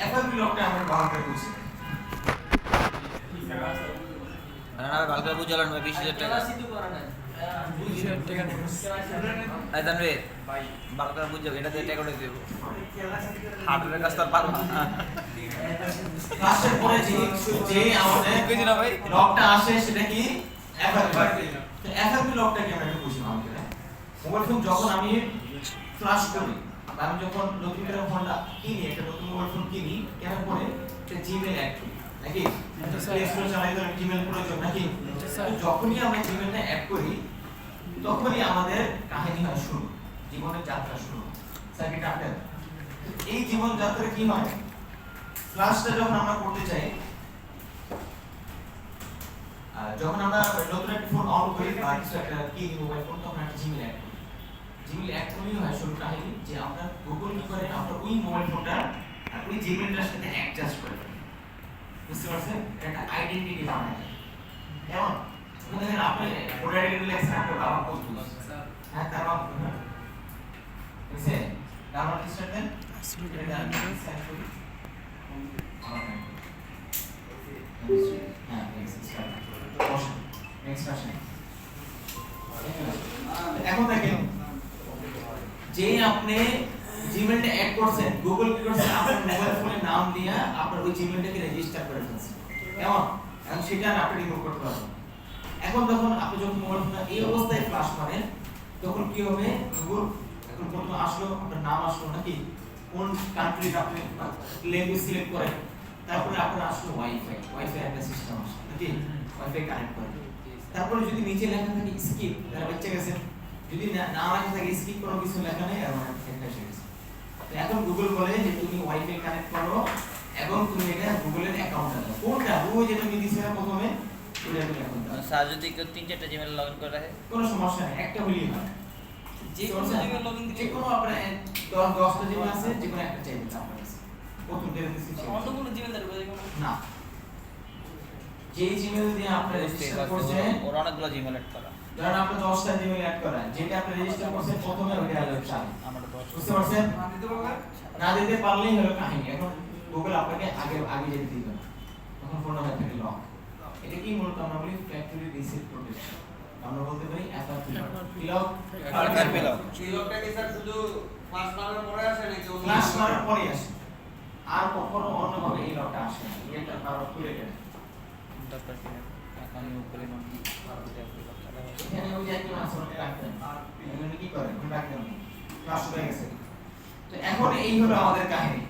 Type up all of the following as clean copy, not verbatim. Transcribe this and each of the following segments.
FRP লকটা আমরা ভালো করে বুঝি না ভালো করে বুঝালেন ভাই 20000 টাকা আই জানবে ভাই ভালো করে বুঝো এটা দিয়ে টাকা দেব হার্ডওয়্যারের কাজ তো আর পারবো না ক্লাসের পরে যে আমাদের বুঝি না ভাই লকটা আসে সেটা কি FRP তো FRP লকটা কি আমরা একটু বুঝি ভালো করে মোবাইল ফোন যখন আমি ফ্ল্যাশ করি আমি যখন নতুন করে ফোনটা কিনি একটা নতুন মোবাইল ফোন কিনি কেনার পরে একটা জিমেল অ্যাড করি নাকি প্লে স্টোরে চালাই তো জিমেল প্রয়োজন নাকি যখনই আমরা জিমেলটা অ্যাড করি তখনই আমাদের কাহিনী হয় শুরু জীবনের যাত্রা শুরু সার্কিট আফটার এই জীবন যাত্রা কি হয় ফ্ল্যাশটা যখন আমরা করতে চাই যখন আমরা নতুন একটা ফোন অন করি বা কিছু একটা কিনি মোবাইল ফোন তখন একটা জিমেল অ্যাড করি জিমেল অ্যাড করলেই হয় শুরু কাহিনী যে আমরা গুগল কি করে আমরা ওই মোবাইল ফোনটা আর ওই জিমেলটার সাথে অ্যাডজাস্ট করে ফেলি বুঝতে পারছেন একটা আইডেন্টিটি বানায় কেমন দেখেন আপনি ভোটার আইডি লেখছেন আপনার বাবা কত হ্যাঁ তার বাবা বুঝছেন তার বাবা কি স্টার্ট দেন হ্যাঁ নেক্সট আসেন এখন দেখেন যে আপনি জিমেলটা অ্যাড করছেন গুগল কি করছে আপনার মোবাইল ফোনে নাম দিয়ে আপনার ওই জিমেলটাকে রেজিস্টার করে ফেলছে কেমন এখন সেটা আপনি রিমুভ করতে পারবেন এখন আপনি যখন মোবাইল ফোনটা এই অবস্থায় ফ্ল্যাশ মারেন তখন কি হবে গুগল এখন প্রথমে আসলো আপনার নাম আসলো নাকি কোন কান্ট্রিতে আপনি ল্যাঙ্গুয়েজ সিলেক্ট করেন তারপরে আপনার আসলো ওয়াইফাই একটা সিস্টেম আসে নাকি ওয়াইফাই কানেক্ট করেন তারপরে যদি নিচে লেখা থাকে স্কিপ তাহলে বেঁচে গেছে যদি না লেখা থাকে স্কিপ কোনো কিছু লেখা নেই আর মানে লেখা শেষ তো এখন গুগল বলে যে তুমি ওয়াইফাই কানেক্ট করো এবং তুমি এটা গুগলের অ্যাকাউন্ট দাও কোনটা ওই যে তুমি দিছিলে প্রথমে ওটা তুমি এখন দাও স্যার যদি কেউ 3-4টা জিমেল লগইন করে রাখে কোনো সমস্যা নেই একটা হলেই হয় যে কোনো জিমেল লগইন যে কোনো আপনার 10টা জিমেল আছে যে কোনো একটা চাইবে আপনার কাছে প্রথম দিয়ে দিছি অন্য কোনো জিমেল দাও না যে জিমেল দিয়ে আপনি রেজিস্টার করছেন ওর অনেকগুলো জিমেল অ্যাড করা ধরেন আপনি 10টা জিমেল অ্যাড করেন যেটা আপনি রেজিস্টার করছেন প্রথমে ওইটা হলো চাই আমরা 10 বুঝতে পারছেন না দিতে পারলেই হলো কাহিনী এখন গুগল আপনাকে আগে যেতে দিবে তখন ফোন নাম্বার থেকে লক এটা কি মূলত আমরা বলি ফ্যাক্টরি রিসেট প্রোটেকশন আমরা বলতে পারি FRP লক FRP লক এই লকটা কি স্যার শুধু ফ্ল্যাশ মারার পরে আসে নাকি ফ্ল্যাশ মারার পরে আসে আর কখনো অন্যভাবে এই লকটা আসে না এটা কারো খুলে গেছে তারপর কি এখন উপরে নাম কি এখানে ওই যে একটা আসলে রাখতেন এখানে কি করে ওটা রাখতেন ফ্ল্যাশ হয়ে গেছে তো এখন এই হলো আমাদের কাহিনী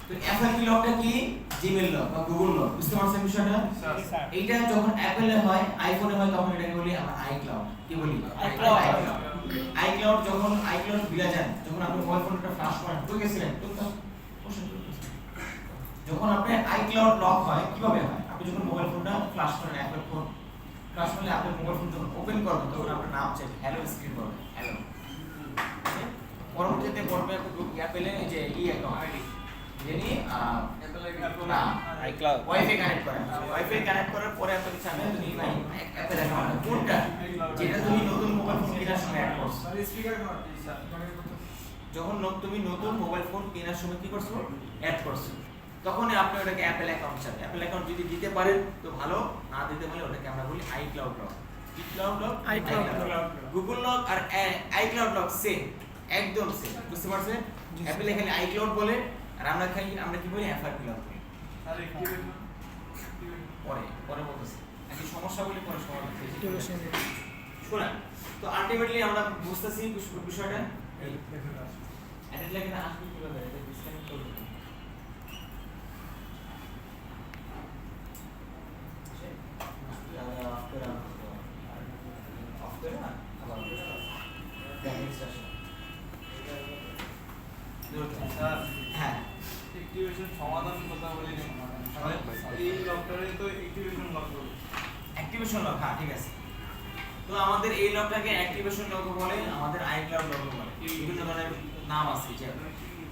তো FRP লকটা কি জিমেল লক বা গুগল লক বুঝতে পারছেন বিষয়টা এইটা যখন অ্যাপলে হয় আইফোনে হয় তখন এটাকে বলি আমরা আইক্লাউড কি বলি আইক্লাউড যখন আইক্লাউড বিলা যান যখন আপনি মোবাইল ফোনটা ফ্ল্যাশ করেন তো গেছিলেন তো যখন আপনি আইক্লাউড লক হয় কিভাবে হয় আপনি যখন মোবাইল ফোনটা ফ্ল্যাশ করেন অ্যাপল ফোন ফ্ল্যাশ করলে আপনি মোবাইল ফোন যখন ওপেন করবেন তখন আপনার নাম চাই হ্যালো স্ক্রিন করবেন হ্যালো পরবর্তীতে পড়বে অ্যাপলে যে অ্যাকাউন্ট যিনি আইক্লাউড ওয়াইফাই কানেক্ট করেন ওয়াইফাই কানেক্ট করার পরে আপনি চাইবেন তুমি ভাই অ্যাপের অ্যাকাউন্ট কোনটা যেটা তুমি নতুন মোবাইল ফোন কেনার সময় অ্যাড করছো যখন তুমি নতুন মোবাইল ফোন কেনার সময় কি করছো অ্যাড করছো তখন আপনি ওটাকে অ্যাপল অ্যাকাউন্ট চান অ্যাপল অ্যাকাউন্ট যদি দিতে পারেন তো ভালো না দিতে পারলে ওটাকে আমরা বলি iCloud lock cloud lock iCloud Google lock আর আইক্লাউড লক সেম একদম সেম বুঝতে পারছেন অ্যাপল এখানে আইক্লাউড বলে আর আমরা কি বলি FRP লক বলি স্যার অ্যাক্টিভেশন পরে বলতেছি নাকি সমস্যা বলি পরে সমাধান শুনুন তো আলটিমেটলি আমরা বুঝতেছি বিষয়টা এই এটা লাগে না আসলে কিভাবে এটা ডিসকানেক্ট করব হ্যাঁ অ্যাক্টিভেশন সমাধান কথা বলি এই লকটারে তো অ্যাক্টিভেশন লক বলে অ্যাক্টিভেশন লক হ্যাঁ ঠিক আছে তো আমাদের এই লকটাকে অ্যাক্টিভেশন লক বলে আমাদের আইক্লাউড লক বলে বিভিন্ন ধরনের নাম আছে যে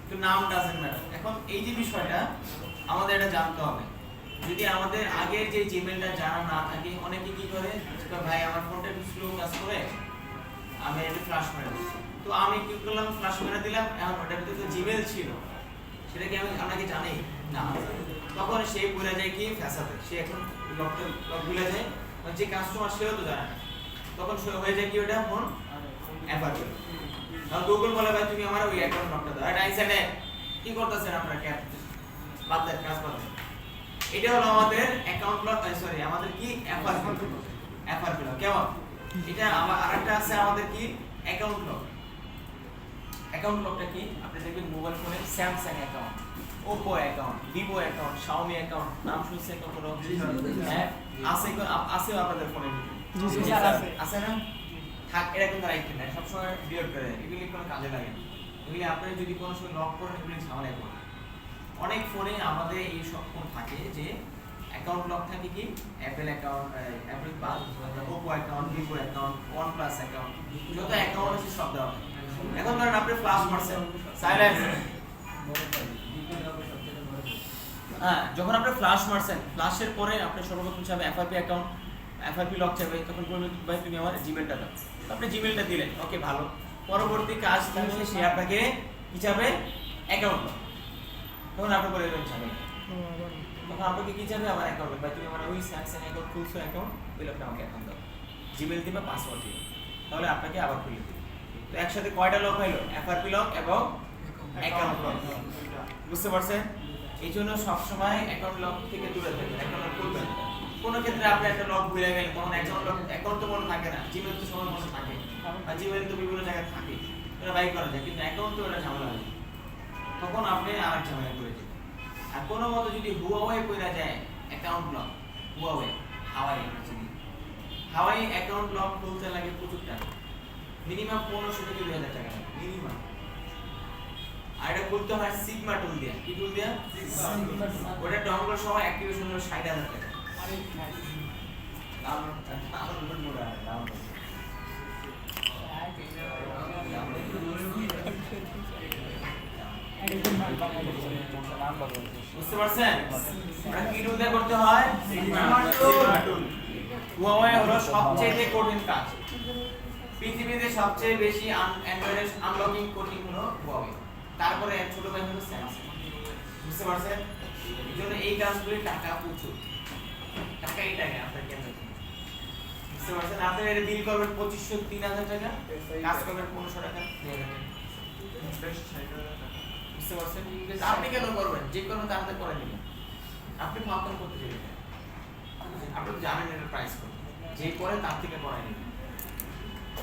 তো নাম ডাজন্ট ম্যাটার এখন এই যে বিষয়টা আমাদের এটা জানতে হবে যদি আমাদের আগের যে জিমেলটা জানা না থাকে অনেকে কি করে ভাই আমার ফোনটা একটু স্লো কাজ করে আমি এটা ফ্ল্যাশ মেরে দিচ্ছি তো আমি কি করলাম ফ্ল্যাশ মেরে দিলাম এখন ওটার ভিতরে তো জিমেল ছিল সেটা কি আমরা কি জানি না। তখন সে ভুলে যায় কি ফ্যাসাতে, সে এখন লক ভুলে যায়, যে কাস্টমার সেও তো জানে না, তখন সে হয়ে যায় কি ওটা ফোন এফআরপি। আর গুগল বলে ভাই তুমি আমার ওই অ্যাকাউন্ট লকটা দাও, এটা আইসেনে কি করতেছেন আপনারা, ক্যাপ বাদ দেন, কাজ বাদ দেন। এটা হলো আমাদের অ্যাকাউন্ট লক, সরি আমাদের কি এফআরপি লক। কেমন এটা আমার আরেকটা আছে আমাদের কি অ্যাকাউন্ট লক। অ্যাকাউন্ট লকটা কি আপনি দেখবেন মোবাইল ফোনে Samsung account, Oppo account, Vivo account, Xiaomi account, নাম শুনছেন কখনো? হ্যাঁ আছে আপনাদের ফোনে আছে না? থাক এরকম তারা একটু নেয় সবসময় ডিলিট করে দেয়, এগুলি কোনো কাজে লাগে না। এগুলি আপনি যদি কোনো সময় লক করেন এগুলি ঝামেলা করে। অনেক ফোনে আমাদের এই সব ফোন থাকে যে অ্যাকাউন্ট লক থাকে কি অ্যাপেল অ্যাকাউন্ট, অ্যাপেল বাদ, Oppo account, Vivo account, OnePlus account, যত অ্যাকাউন্ট আছে সব দেওয়া থাকে। এখন ধরেন আপনি ফ্লাশ মারছেন, সাইলেন্স, হ্যাঁ যখন আপনি ফ্লাশ মারছেন, ফ্লাশের পরে আপনি সর্বপ্রথম চাইবে এফআরপি অ্যাকাউন্ট, এফআরপি লক চাইবে, তখন বলবেন ভাই তুমি আমার জিমেলটা দাও, আপনি জিমেলটা দিলেন, ওকে ভালো। পরবর্তী কাজ থাকলে সে আপনাকে কি চাইবে অ্যাকাউন্ট লক, তখন আপনি বলে দেবেন চাইবে, তখন আপনাকে কি চাইবে আবার অ্যাকাউন্ট লক, ভাই তুমি আমার ওই স্যামসাং অ্যাকাউন্ট খুলছো অ্যাকাউন্ট, ওই লোকটা আমাকে অ্যাকাউন্ট দাও, জিমেল দিবে পাসওয়ার্ড দিবে, তাহলে আপনাকে আবার খুলে দিবে। তো একসাথে কয়টা লক হলো, এফআরপি লক এবং অ্যাকাউন্ট লক, বুঝতে পারছেন? এই জন্য সবসময় অ্যাকাউন্ট লক থেকে দূরে থাকবেন, অ্যাকাউন্ট লক করবেন। কোনো ক্ষেত্রে আপনি একটা লক ভুলে গেলেন, তখন অ্যাকাউন্ট লক, অ্যাকাউন্ট তো মনে থাকে না, জিমেল তো সবার মনে থাকে, আর জিমেল তো বিভিন্ন জায়গায় থাকে, এটা বাইক করা যায়, কিন্তু অ্যাকাউন্ট তো এটা ঝামেলা হয়, তখন আপনি আরেক ঝামেলা করে যাবেন। আর কোনো মতো যদি হুয়াওয়ে কইরা যায় অ্যাকাউন্ট লক, হুয়াওয়ে হাওয়াই হাওয়াই অ্যাকাউন্ট লক খুলতে লাগে প্রচুর টাকা, মিনিমাম 1500 থেকে 2000 টাকা লাগে মিনিমাম। আর এটা খুলতে হয় সিগমা টুল দিয়ে, কি টুল দিয়ে? ওটা ডাউনলোড সহ অ্যাক্টিভেশন হলো 60000 টাকা। বুঝতে পারছেন? ওটা কি টুল দিয়ে করতে হয়? সিগমা টুল। হুয়াওয়ে হলো সবচেয়ে কঠিন কাজ, পৃথিবীতে সবচেয়ে বেশি অ্যান্ড্রয়েড আনলকিং কঠিন হলো হুয়াওয়ে, তারপরে ছোট ভাই হলো স্যামসাং। বুঝতে পারছেন? এইজন্য এই কাজগুলি টাকা প্রচুর, টাকাই টাকা আপনার কেন, বুঝতে পারছেন? আপনি এর বিল করবেন 2500 3000 টাকা, কাজ করবেন 1500 টাকা 2000 টাকা, বুঝতে পারছেন? আপনি কেন করবেন? যে কোনো তাড়াতাড়ি করে নিবেন, আপনি ফালতু করতে যাবেন, আপনি তো জানেন এর প্রাইস কত, যে করে তার থেকে করাই নেবেন,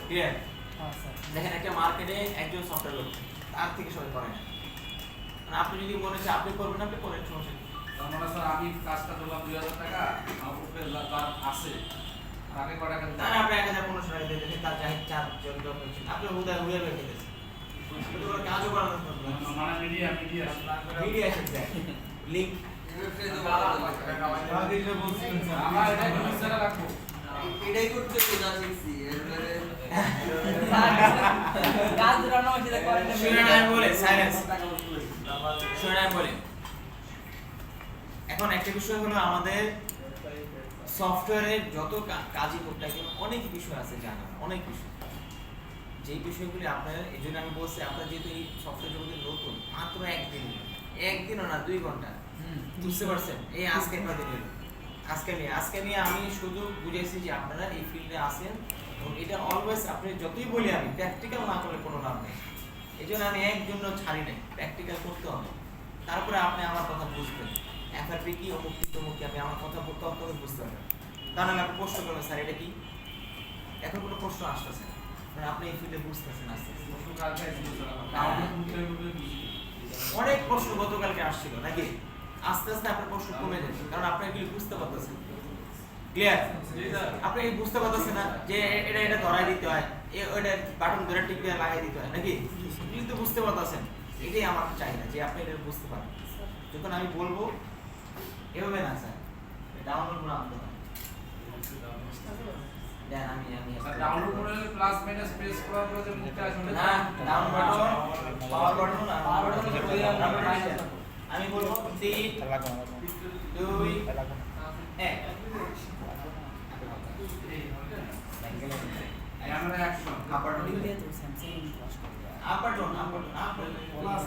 ক্লিয়ার? দেখেন একটা মার্কেটে একজন সফটওয়্যার লোক, তার থেকে সবাই করে না, মানে আপনি যদি মনে চান আপনি করবেন, আপনি করেন, সমস্যা নেই। আমরা স্যার আমি কাজটা করলাম 2000 টাকা, আমার উপরে লাভ আছে, আর আগে কয় টাকা না না আপনি 1500 টাকা দিয়ে দেখেন, তার চাই চার জন লোক হচ্ছে, আপনি হুদায় হুদায় রেখে দিয়েছেন, আপনি তো কাজও করার মানে মিডিয়া শিখছে লিংক আমার এটা বুঝতে রাখবো, এটাই করতে বোঝা শিখছি এবারে কাজ রান্না সেটা করে না, শিরোনাম বলে সাইলেন্স, শিরোনাম বলে। এখন একটা বিষয় হলো আমাদের সফটওয়্যারের যত কাজই করতে গেলে অনেক বিষয় আছে জানা, অনেক বিষয়, যেই বিষয়গুলি আপনার, এই জন্য আমি বলছি আপনার যেহেতু এই সফটওয়্যার জগতে নতুন, মাত্র একদিনও না 2 ঘন্টা, বুঝতে পারছেন? এই আজকে কয়দিন আজকে নিয়ে আমি শুধু বুঝাইছি যে আপনারা এই ফিল্ডে আছেন, এবং এটা অলওয়েজ আপনি যতই বলি আমি প্র্যাকটিক্যাল না করলে কোনো লাভ নেই, এই জন্য আমি একজন্য ছাড়ি নাই, প্র্যাকটিক্যাল করতে হবে, তারপরে আপনি আমার কথা বুঝবেন, এফআরপি কি অমুক কি তমুক কি, আপনি আমার কথা বলতে অন্তত বুঝতে পারবেন, তা নাহলে আপনি প্রশ্ন করবেন স্যার এটা কি, এখন কোনো প্রশ্ন আসতেছে না, মানে আপনি এই ফিল্ডে বুঝতেছেন আস্তে আস্তে। অনেক প্রশ্ন গতকালকে আসছিল নাকি, আস্তে আস্তে আপনার প্রশ্ন কমে যাচ্ছে, কারণ আপনি এগুলি বুঝতে পারতেছেন, ক্লিয়ার? আপনি বুঝতে পারতেছেন না যে এটা ধরাই দিতে হয়, ওইটা বাটন ধরে টিপ দিয়ে লাগাই দিতে হয় নাকি, কিন্তু বুঝতে পারতেছেন, এটাই আমার চাহিদা যে আপনি এটা বুঝতে পারেন। যখন আমি বলবো এভাবে না স্যার, ডাউনলোড করে আনতে হয়, দেন আমি ডাউনলোড করে প্লাস মাইনাস প্রেস করার পরে যে মুখটা আসবে না, ডাউন বাটন, পাওয়ার বাটন, আর পাওয়ার বাটন আমি বলবো 3 2 1 আমরা অ্যাকশন আপার ডাউন প্লাস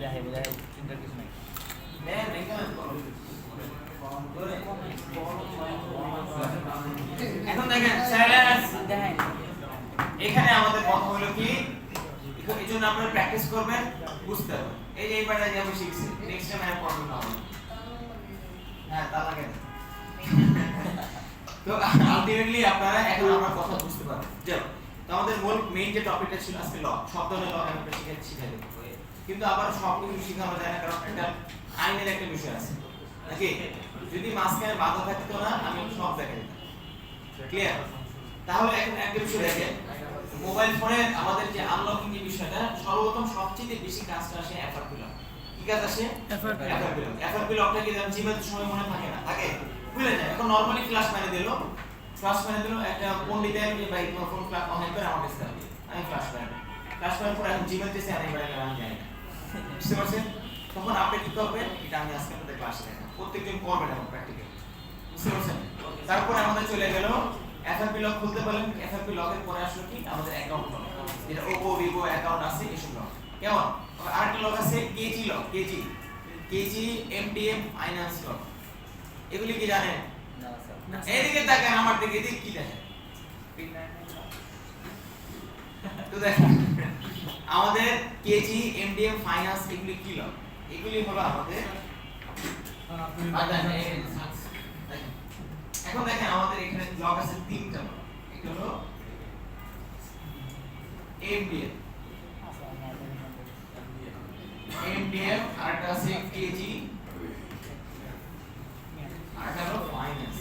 দেখাই বলে চিন্তার কিছু নাই দেন এখানে এখন দেখেন সাইলেন্স দেখাই এখানে আমাদের কথা হলো কি এই জন্য আপনারা প্র্যাকটিস করবেন বুঝতে হবে এই যে এইবারটা যে আমি শিখছি নেক্সট টাইম আর প্রবলেম না হবে হ্যাঁ তা লাগে তো আলটিমেটলি আপনারা এখন আমার কথা বুঝতে পারবেন চলো তো আমাদের মূল মেইন যে টপিকটা ছিল আজকে ল শব্দ হলো ল আমি শিখাই দেব কিন্তু আবার সব কিছু শেখানো যায় না কারণ এটা আইনের একটা বিষয় আছে নাকি যদি মাঝখানে বাধা থাকতো না আমি সব দেখাই দিতাম ক্লিয়ার তাহলে এখন একটা বিষয় দেখেন মোবাইল ফোনে আমাদের যে আনলকিং যে বিষয়টা সর্বপ্রথম সবচেয়ে বেশি কাজটা আসে এফআরপি লক কি কাজ আসে এফআরপি লকটা কি জানেন জিমের সময় মনে থাকে না থাকে ভুলে যায় এখন নরমালি ফ্ল্যাশ মেরে দিল একটা পণ্ডিতের যে ভাই তোমার ফোন ফ্ল্যাশ অন করে আমার কাছে দাও আমি ফ্ল্যাশ মেরে পরে এখন জিমের চেয়ে আমি বলে আমি জানি না বুঝতে পারছেন তখন আপনি কি করবেন এটা আমি আজকে আপনাদের ক্লাসে দেখাবো প্রত্যেকদিন করবেন এবং প্র্যাকটিক্যালি বুঝতে পারছেন তারপরে আমাদের চলে গেল এফআরপি লক খুলতে বলেন এফআরপি লকের পরে আসলো কি আমাদের অ্যাকাউন্ট লক যেটা ওপো ভিভো অ্যাকাউন্ট আছে এসব লক কেমন আরেকটা লক আছে KG lock KG MDM finance lock এগুলি কি জানেন এদিকে তাকান আমার দিকে এদিকে কি দেখেন তো দেখেন আমাদের কেজি এমডিএম ফাইন্যান্স এগুলি কি লক এগুলি হলো আমাদের এখন দেখেন আমাদের এখানে লক আছে তিনটা লক এটা হলো এমডিএম আরেকটা আছে কেজি আরেকটা হলো ফাইন্যান্স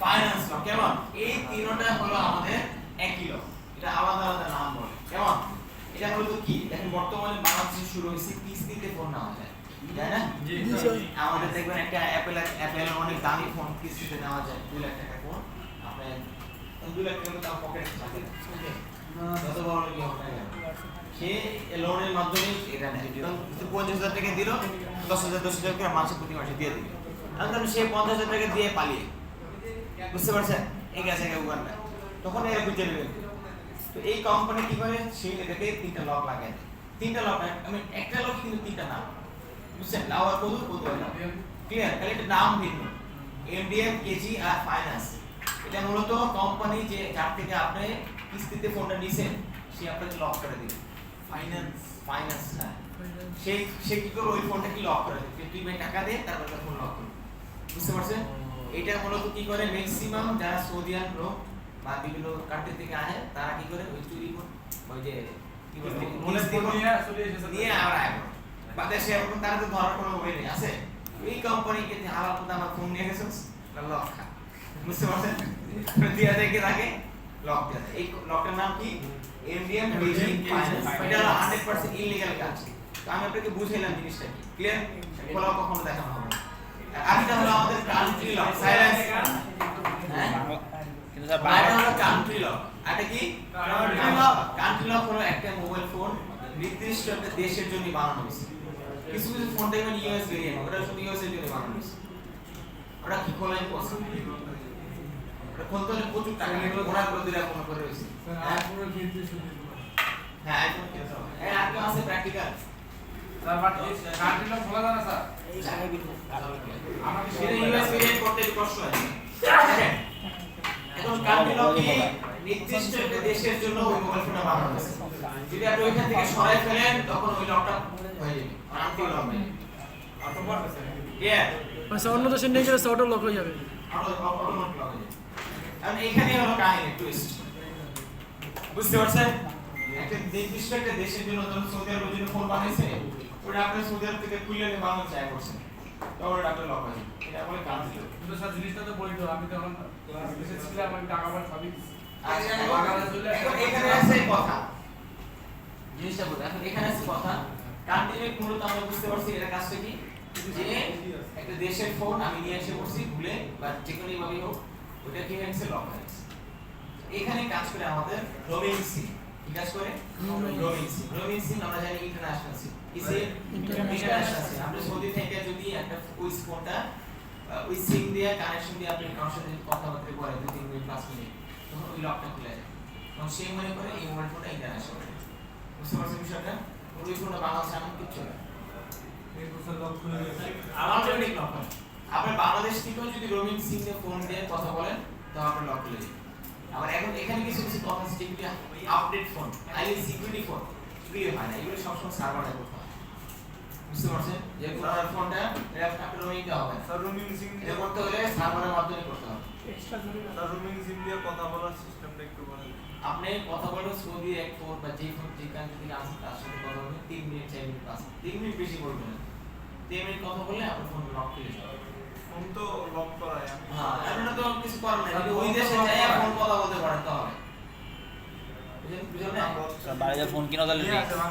ফাইন্যান্স লক কেমন এই তিনটা হলো আমাদের একই লক এটা আলাদা আলাদা নাম বলে কেমন এটা হলো তো কি দেখেন বর্তমানে বাংলাদেশে শুরু হয়েছে কিস্তিতে ফোন নেওয়া যায় তাই না আমাদের দেখবেন একটা অ্যাপেল অনেক দামি ফোন কিস্তিতে নেওয়া যায় 2 লাখ টাকা ফোন আপনি 2 লাখ টাকা তাও পকেটে থাকে যত বড় কি হবে সে লোনের মাধ্যমে এটা নেয় এবং 50,000 টাকা দিল 10,000 করে মাসে প্রতি মাসে দিয়ে দিবে এখন সে 50,000 টাকা দিয়ে পালিয়ে বুঝতে পারছেন এই গেছে উগান্ডা তখন এর বুঝে নেবে তো এই কোম্পানি কি করে সেই এটাকে তিনটা লক লাগায় তিনটা লক আমি একটা লক কিন্তু তিনটা নাম বুঝছেন লাওয়ার কোড ক্লিয়ার তাহলে এটা নাম ভিন্ন এমডিএম কেজি আর ফাইন্যান্স এটা মূলত কোম্পানি যে যার থেকে আপনি কিস্তিতে ফোনটা নিছেন সে আপনাকে লক করে দিবে ফাইন্যান্স সে কি করে ওই ফোনটা কি লক করে দিবে তুই ভাই টাকা দে তারপর ফোন লক করবে বুঝতে পারছেন এটা মূলত কি করে ম্যাক্সিমাম যারা সৌদিয়ান লোক বা বিভিন্ন কান্ট্রি থেকে আসে তারা কি করে ওই চুরি ওই যে কি বলে নিয়ে আর আয় বাংলাদেশে এখন তারা তো ধরার কোনো ওয়ে নেই আছে এই কোম্পানিকে যে হালাল পথে আমার ফোন নিয়ে গেছে লক খা বুঝতে পারছেন দিয়া দেখে থাকে লক দেয় এই লকটার নাম কি এমডিএম বেজিং ফাইন্যান্স এটা 100% ইলিগাল কাজ তো আমি আপনাকে বুঝাইলাম জিনিসটা কি ক্লিয়ার ফলো কখনো দেখানো হবে আরেকটা হলো আমাদের কান্ট্রি লক সাইলেন্স হ্যাঁ কিন্তু স্যার বাইরে হলো কান্ট্রি লক এটা কি কান্ট্রি লক হলো একটা মোবাইল ফোন নির্দিষ্ট একটা দেশের জন্য বানানো হয়েছে কিছু কিছু ফোন দেখবেন ইউএস ভেরিয়েন্ট ওটা শুধু ইউএস এর জন্য বানানো হয়েছে ওটা কি খোলাই পসিবল ওটা খুলতে হলে প্রচুর টাকা লাগবে ওরা প্রতিটা ফোন করে হয়েছে হ্যাঁ আইফোন কিনতে হবে এই আর কেউ আছে practical sir but country lock খোলা যায় না স্যার আমাকে সেটা ইউএস ভেরিয়েন্ট করতে একটু কষ্ট হয় দেখেন এখন কান্ট্রি লক কি নির্দিষ্ট একটা দেশের জন্য ওই মোবাইল ফোনটা বানানো হয়েছে যদি আপনি ওইখান থেকে সরাই ফেলেন তখন ওই লকটা হয়ে যাবে আনটি লক হয়ে যাবে অটোমেটিক ইয়া মানে অন্য দেশের নেই গেলে অটো লক হয়ে যাবে অটোমেটিক লক হয়ে যাবে এখন এখানে হলো কাহিনী টুইস্ট বুঝতে পারছেন একটা নির্দিষ্ট একটা দেশের জন্য যখন সৌদি আরবের জন্য ফোন বানাইছে ওটা আপনি সৌদি আরব থেকে খুলে নিয়ে বাংলাদেশে আয় করছেন তখন ওটা আপনার লক হয়ে যাবে এটা বলে কান্ট্রি লক কিন্তু স্যার জিনিসটা তো বলি তো আমি তো এখন বিশেষ ছিল আমি টাকা পয়সা সবই আচ্ছা এখন এখানে আছে কথা জিনিসটা বলতে এখন এখানে আছে কথা কান্ট্রি লক মূলত আমরা বুঝতে পারছি এটা কাজটা কি যে একটা দেশের ফোন আমি নিয়ে এসে বসছি ভুলে বা যে কোনো ভাবে হোক ওটা কি হয়েছে লক হয়েছে এখানে কাজ করে আমাদের রোমিং সিম কি কাজ করে রোমিং সিম আমরা জানি ইন্টারন্যাশনাল সিম কিসে ইন্টারন্যাশনাল সিম আমরা সৌদি থেকে যদি একটা ওই ফোনটা ওই সিম দিয়ে কানেকশন দিয়ে আপনি কারোর সাথে কথাবার্তা বলেন 2-3 মিনিট 5 মিনিট তখন ওই লকটা খুলে যায়। তখন সে মনে করে এই মোবাইল ফোনটা ইন্টারন্যাশনাল। বুঝতে পারছেন বিষয়টা? ওই ফোনটা বাংলাদেশে এমন কিচ্ছু না। অটোমেটিক লক হয়। আপনি বাংলাদেশ থেকেও যদি রোমিং সিম দিয়ে ফোন দিয়ে কথা বলেন তাহলে আপনার লক খুলে যাবে। আবার এখন এখানে কিছু কিছু কথা আছে যেগুলি update phone, highly security phone, এগুলি হয় না, এগুলি সবসময় সার্ভারে করতে হয়। বুঝতে পারছেন? যে পুরো ফোনটা এটা আপনার রোমিং দেওয়া হবে, স্যার রুমিং সিম এটা করতে হলে সার্ভারের মাধ্যমে করতে হবে। এক্সট্রা জরুরি স্যার রুমিং সিম দিয়ে কথা বলার সিস্টেমটা একটু বলেন। আপনি কথা বলেন সৌদি এক ফোন বা যে ফোন যে কান্ট্রি থেকে আসেন তার সাথে কথা বলেন 3 মিনিট 4 মিনিট পাস 3 মিনিট বেশি বলবেন না। 3 মিনিট কথা বললে আপনার ফোন লক হয়ে যাবে। ফোন তো লক করাই আমি। হ্যাঁ, আপনারা তো কিছু করেন না, যদি ওই দেশে যায় ফোন কথা বলতে পারেন তাহলে। বুঝলেন না? স্যার বাইরে যা ফোন কিনা তাহলে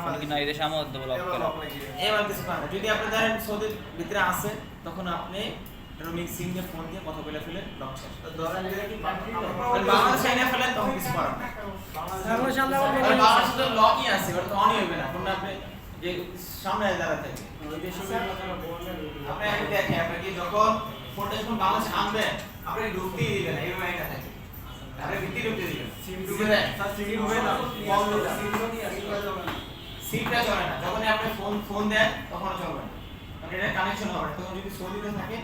ফোন কিনা এই দেশে আমার দেবো লক এবার করে লক লাগিয়ে দেন। এবার কিছু করেন না। যদি আপনি ধরেন সৌদির ভিতরে আসেন তখন আপনি রোমিং সিম দিয়ে ফোন দিয়ে কথা বলে ফেলেন লক শেষ। ধরেন যে কি আর বাংলাদেশে এনে ফেলেন তখন কিছু করেন না। বাংলাদেশে আল্লাহ আর বাংলাদেশে তো লকই আছে, ওটা তো অনই হবে না। ফোনটা আপনি যে সামনে দাঁড়া থাকে ওই দেশে আপনি আগে দেখেন আপনি কি যখন ফোনটা যখন বাংলাদেশে আনবেন আপনি ঢুকতেই দিবেন না, এইভাবে এটা থাকে আপনি ভিতরে ঢুকতে দিবেন ঢুকে দেন স্যার সিম হবে না কল দিটা সিমটা চলে না। যখন আপনি ফোন দেন তখন চলবে না, মানে এটা কানেকশন হবে না। তখন যদি সৌদিতে থাকে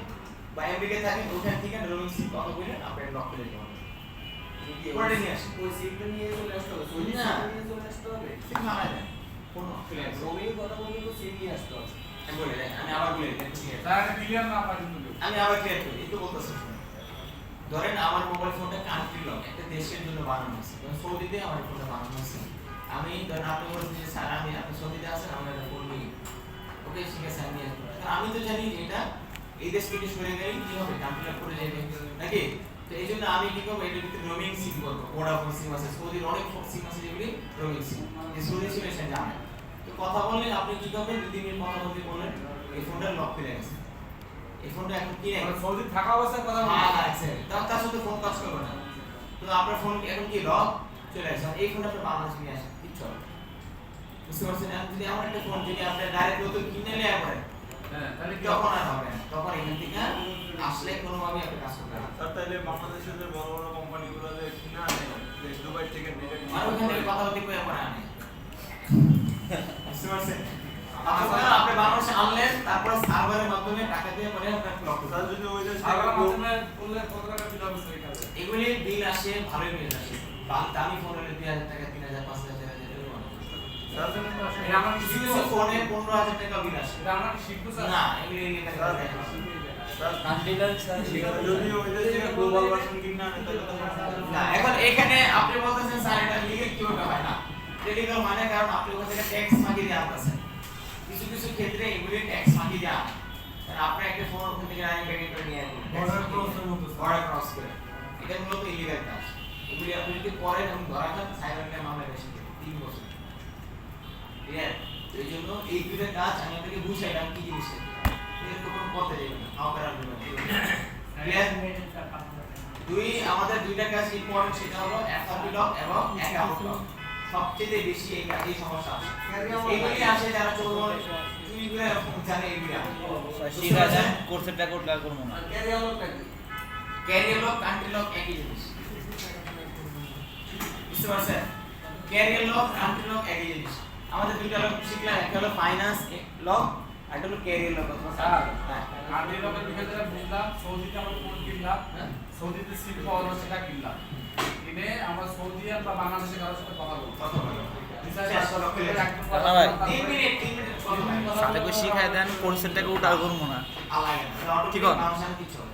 বা আমেরিকায় থাকে ওখান থেকে রোমিং সিম কথা বলে আপনি লক করে দিতে হবে। ওটা নিয়ে আসেন ওই সিমটা নিয়ে চলে আসতে হবে ওই না। সিমটা নিয়ে চলে আসতে হবে সিম মারা যায় কোন ক্লিয়ার রোমিং কথা বলতে তো সিম নিয়ে আসতে হবে আমি বলে দেন, আমি আবার বলে দিই ক্লিয়ার স্যার ক্লিয়ার না পারেন তো আমি আবার ক্লিয়ার করি, এই তো বলতেছি শুনুন। ধরেন আমার মোবাইল ফোনটা কান্ট্রি লক, একটা দেশের জন্য বানানো হয়েছে, যেমন সৌদিতে আমার ফোনটা বানানো হয়েছে। আমি ধরেন আপনি বলছেন যে স্যার আমি আপনি সৌদিতে আছেন আমার একটা ফোন নিই, ওকে ঠিক আছে আমি নিয়ে আসবো। কারণ আমি তো জানি যে এটা এই দেশ থেকে সরে গেলেই কি হবে, কান্ট্রি লক করে যাবে নাকি। তো এই জন্য আমি কি করবো, এটার ভিতরে রোমিং সিম করবো। ভোডাফোন সিম আছে, সৌদির অনেক সিম আছে যেগুলি রোমিং সিম, যে সৌদি সিম এসে জানে। তো কথা বললে আপনি কি করবেন, 2-3 মিনিট কথা বলতে বললেন এই ফোনটা লক করে গেছে, এই ফোনটা এখন কি নেই সৌদি থাকা অবস্থায় কথা হ্যাঁ আছে, তার সাথে ফোন কাজ করবে না। তো আপনার ফোন এখন কি লক চলে আসে, এই ফোনটা আপনি বাংলাদেশে নিয়ে আসেন কিচ্ছু হবে না। বুঝতে পারছেন? এখন যদি আমার একটা ফোন যদি আপনি ডাইরেক্ট নতুন কিনে নেওয়া পড়ে হ্যাঁ তাহলে কি তখন আর হবে না, তখন এখান থেকে আসলে কোনোভাবেই আপনি কাজ করতে পারবেন। স্যার তাহলে বাংলাদেশের যে বড় বড় কোম্পানিগুলো যে কিনা আনে যে দুবাই থেকে ডিরেক্ট আর ওখান থেকে কথা বলতে কই পরে আনে। বুঝতে পারছেন? আপনি বাংলাদেশে আনলেন, তারপরে সার্ভারের মাধ্যমে টাকা দিয়ে পরে আপনার লক করতে স্যার যদি ওই দেশ সারা থেকে মাধ্যমে করলে কত টাকা বিল হবে সেই কাজে? এগুলি বিল আসে, ভালোই বিল আসে। দামি ফোন হলে 2000 টাকা, 3000, 5000, 4000 এরকম আসে। স্যার যদি এটা আমরা কি কিছু শিখবো? কিছু ফোনে 15000 টাকা বিল আসে। এটা আমরা কি শিখবো স্যার? না, এগুলি এলিগাল কাজ দেয় না। স্যার কান্ট্রিটা স্যার যদি ওই দেশ থেকে গ্লোবাল ভার্সন কিনা আনে তাহলে তো না, এখন এখানে আপনি বলতেছেন স্যার এটা লিগ্যাল কিভাবে হয় না? লিগ্যাল হয় না কারণ আপনি ওখান থেকে ট্যাক্স ফাঁকি দিয়ে আনতেছেন। কিছু কিছু ক্ষেত্রে এগুলি ট্যাক্স ফাঁকি দিয়ে আনে। কারণ আপনি একটা ফোন ওখান থেকে আনি প্যাকেট করে নিয়ে আসবেন। Border cross এর মতো স্যার। বর্ডার ক্রস করে। এটা মূলত ইলিগাল কাজ। এগুলি আপনি যদি করেন এবং ধরা খান সাইবার ক্রাইম মামলা বেশি করে 3 বছর। ক্লিয়ার? এই জন্য এই দুটো কাজ আমি আপনাকে বুঝাইলাম কি জিনিস এটা। এরকম কোনো করতে যাবেন না। অপরাধ হবে। ক্লিয়ার? দুই আমাদের দুইটা কাজ ইম্পর্টেন্ট, সেটা হলো এফআরপি লক এবং অ্যাকাউন্ট লক। সবচেয়ে বেশি এই কাজেই সমস্যা আসে। এইগুলি আসে যারা চলমান তুইগুলো জানে এইগুলি আসে। ঠিক আছে কোর্সেরটা করলে আর করবো না ক্যারিয়ার লোকটা কি ক্যারিয়ার লক, কান্ট্রি লক একই জিনিস। বুঝতে পারছেন? ক্যারিয়ার লক, কান্ট্রি লক একই জিনিস। আমাদের দুইটা লক শিখলাম, একটা হলো ফাইন্যান্স লক, আর একটা হলো ক্যারিয়ার লক। স্যার, হ্যাঁ। কান্ট্রি লকের বিষয়ে যেটা বুঝলাম, সৌদিতে আমরা ফোন কিনলাম, হ্যাঁ। সৌদিতে সিম পাওয়া যায় সেটা কিনলাম। কিনে আমরা সৌদি আর বা বাংলাদেশে কারোর সাথে কথা বলবো। কত ভালো। রিচার্জ 400 লক হলে একদম দাদা ভাই। 3 মিনিট কথা বলি। সাথে করে শিখাই দেন কোর্সেরটাকে ওটা আর করবো না আলাই না। কি কর? মানুষের কিছু হবে।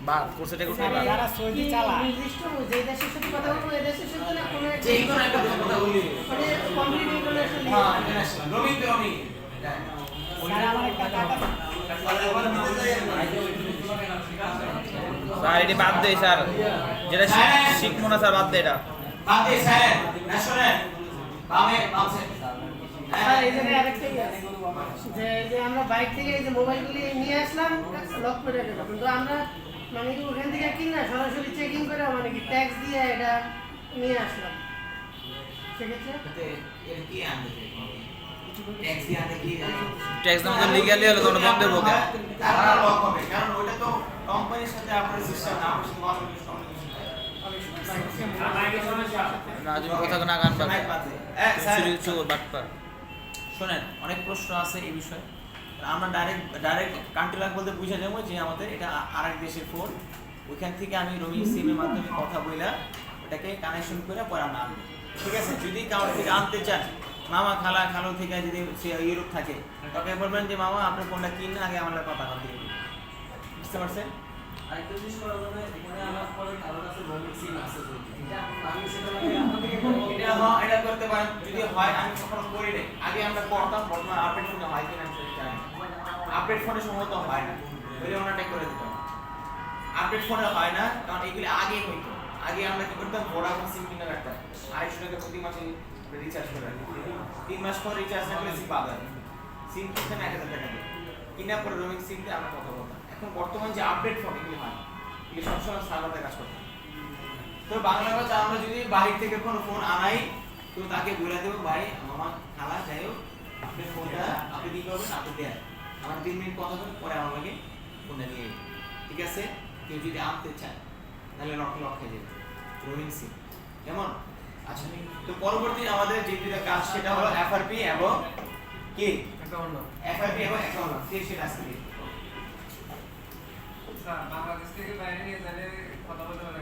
বা কোর্সেরটাকে উঠে যারা সৌদি চালায় নির্দিষ্ট যে দেশের সাথে কথা বলবো এই দেশের সাথে না কোনো যে কোনো একটা কথা বলি। মানে কমপ্লিট ইন্টারন্যাশনাল হ্যাঁ, ইন্টারন্যাশনাল। রোমিং তো রোমিং। স্যার আমার একটা টাকা স্যার এটি বাদ দেয় স্যার যেটা শিখবো না স্যার বাদ দেয় এটা বাদে স্যার ন্যাশনাল বামে বামসে আর এই জায়গায় আরেকটাই আছে যে যে আমরা বাইক থেকে এই যে মোবাইলগুলি নিয়ে আসলাম লক করে রাখলাম, কিন্তু আমরা মানে কি ওখান থেকে কিন না সরাসরি চেকিং করে মানে কি ট্যাক্স দিয়ে এটা নিয়ে আসলাম, সেক্ষেত্রে এর কি আনতে ট্যাক্স দিয়ে আনতে কি ট্যাক্স না লিগ্যালি হলে তো ওটা বন্ধ দেবো কেন তারা লক হবে, কারণ ওটা তো কোম্পানির সাথে আপনার সিস্টেম না, আপনার সাথে কমিউনিকেশন না তুমি কথা না গান পাবে মাইক বাজে। স্যার, চুর বাটপার শোনেন অনেক প্রশ্ন আছে এই বিষয়ে আমরা ডাইরেক্ট কান্ট্রি লাগ বলতে বুঝে যাবো যে আমাদের এটা আরেক দেশের ফোন ওইখান থেকে আমি রোমিং সিমের মাধ্যমে কথা বইলা ওটাকে কানেকশন করে পরে আমরা আনবো ঠিক আছে যদি কারোর থেকে আনতে চান মামা খালো থেকে যদি সে ইউরোপ থাকে তাকে বলবেন যে মামা আপনার ফোনটা কিনে আগে আমার কথা কথা দিয়ে দিন। বুঝতে পারছেন আরেকটা জিনিস করা যাবে, এখানে আমার পরে কারো কাছে roaming SIM আছে যদি। এটা আমি সেটা লাগে আপনার থেকে এটা করতে পারেন যদি হয় আমি কখনো করি নাই আগে আমরা করতাম বর্তমান আপডেট ফোনে হয় কিনা আমি সেটা জানি আপডেট ফোনে সম্ভবত হয় না ওই ওনাটা করে দিতাম আপডেট ফোনে হয় না কারণ এগুলি আগে হইতো আগে আমরা কি করতাম ভোডাফোন সিম কিনে রাখতাম 250 টাকা প্রতি মাসে রিচার্জ করে রাখতাম 3 মাস পর রিচার্জ না করলে সিম পাওয়া যায় সিম কিনতে না 1000 টাকা দিয়ে কিনা পরে রোমিং সিম দিয়ে আমরা কথা বলতাম এখন বর্তমান যে আপডেট ফোন এগুলি হয় এগুলি সবসময় সার্ভারে কাজ করতে তো বাংলা ভাষা আমরা যদি বাইরে থেকে কোনো ফোন আনাই তো তাকে বলে দেবো ভাই মামা খালা যাই হোক আপনি ফোনটা আপনি কি করবেন আপনি দেন আমার 3 মিনিট কথা বলে পরে আমার লাগে ফোনটা নিয়ে যাবেন। ঠিক আছে কেউ যদি আনতে চায় তাহলে লক্ষ যাবে রোমিং সিম কেমন আচ্ছা তো পরবর্তী আমাদের যে দুটো কাজ সেটা হলো এফআরপি এবং কি এফআরপি এবং অ্যাকাউন্ট সেটা আজকে দেখব। স্যার বাংলাদেশ থেকে বাইরে নিয়ে গেলে কথা বলতে পারে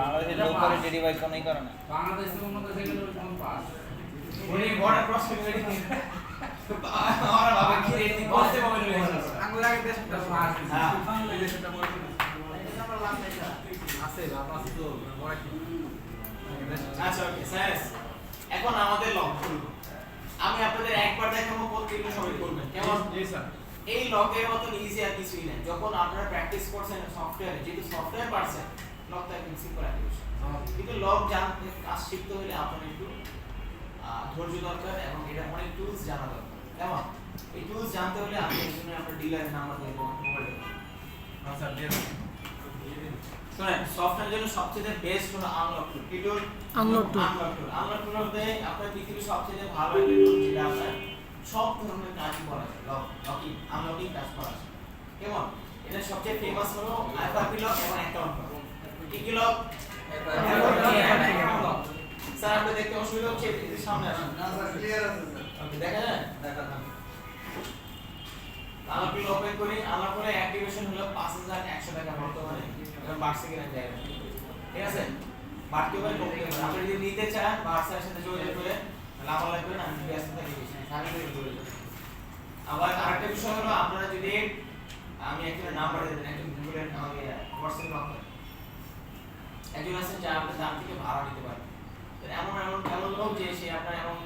বাংলাদেশের লোক করে ডেলিভারি কোনই করে না বাংলাদেশ থেকে উন্নত থেকে কোন পাস উনি বর্ডার ক্রস করে গেলে আমার বাবা কি রেডি বলতে মোবাইল নিয়ে আসছে আঙ্গুল আগে দেশটা পাস হ্যাঁ এই দেশটা বলতে আছে বাবা তো বড় কি আচ্ছা ওকে স্যার এখন আমাদের লক্ষ্য আমি আপনাদের একবার দেখাবো প্রত্যেকটা সবাই করবেন কেমন জি স্যার এই লকের মতো ইজি আর কিছুই না যখন আপনারা প্র্যাকটিস করছেন সফটওয়্যারে যেহেতু সফটওয়্যার পারছেন লকটা একদম সিম্পল অ্যাপ্লিকেশন কিন্তু লক জানতে কাজ শিখতে হলে আপনার একটু ধৈর্য দরকার এবং এটা অনেক টুলস জানা দরকার কেমন এই টুলস জানতে হলে আপনি এর জন্য আপনার ডিলারের নাম্বার দিয়ে দেবেন মোবাইলে আচ্ছা দিয়ে শুনেন সফটওয়্যারের জন্য সবচেয়ে বেস্ট হলো আনলক টুল কি টুল Unlock tool। আনলক টুল হতে আপনার পৃথিবীর সবচেয়ে ভালো একটা টুল যেটা আপনার সব ধরনের কাজ করা যায় লকিং আনলকিং কাজ করা যায় কেমন এটা সবচেয়ে ফেমাস হলো এফআরপি লক এবং অ্যাকাউন্ট লক কি লক স্যার আপনি দেখতে অসুবিধা হচ্ছে এই সামনে আসুন না স্যার ক্লিয়ার আছে স্যার ওকে দেখা যায় আনলক টুল ওপেন করি আনলক করে অ্যাক্টিভেশন হলো 5100 টাকা বর্তমানে এখন বাড়ছে কিনা জায়গা ঠিক আছে বাড়তে পারে কমতে পারে আপনি যদি নিতে চান বাড়সার সাথে যোগাযোগ করে লাভ লাগবে না আমি ব্যস্ত থাকি বেশি আমি করে দেব আবার আরেকটা বিষয় হলো আপনারা যদি আমি একটা নাম্বার দিয়ে দেন একটা গুগলের আমাকে হোয়াটসঅ্যাপ লক করে একজন আছেন যে আপনার দাম থেকে ভাড়া নিতে পারে তো এমন লোক যে সে আপনার এমন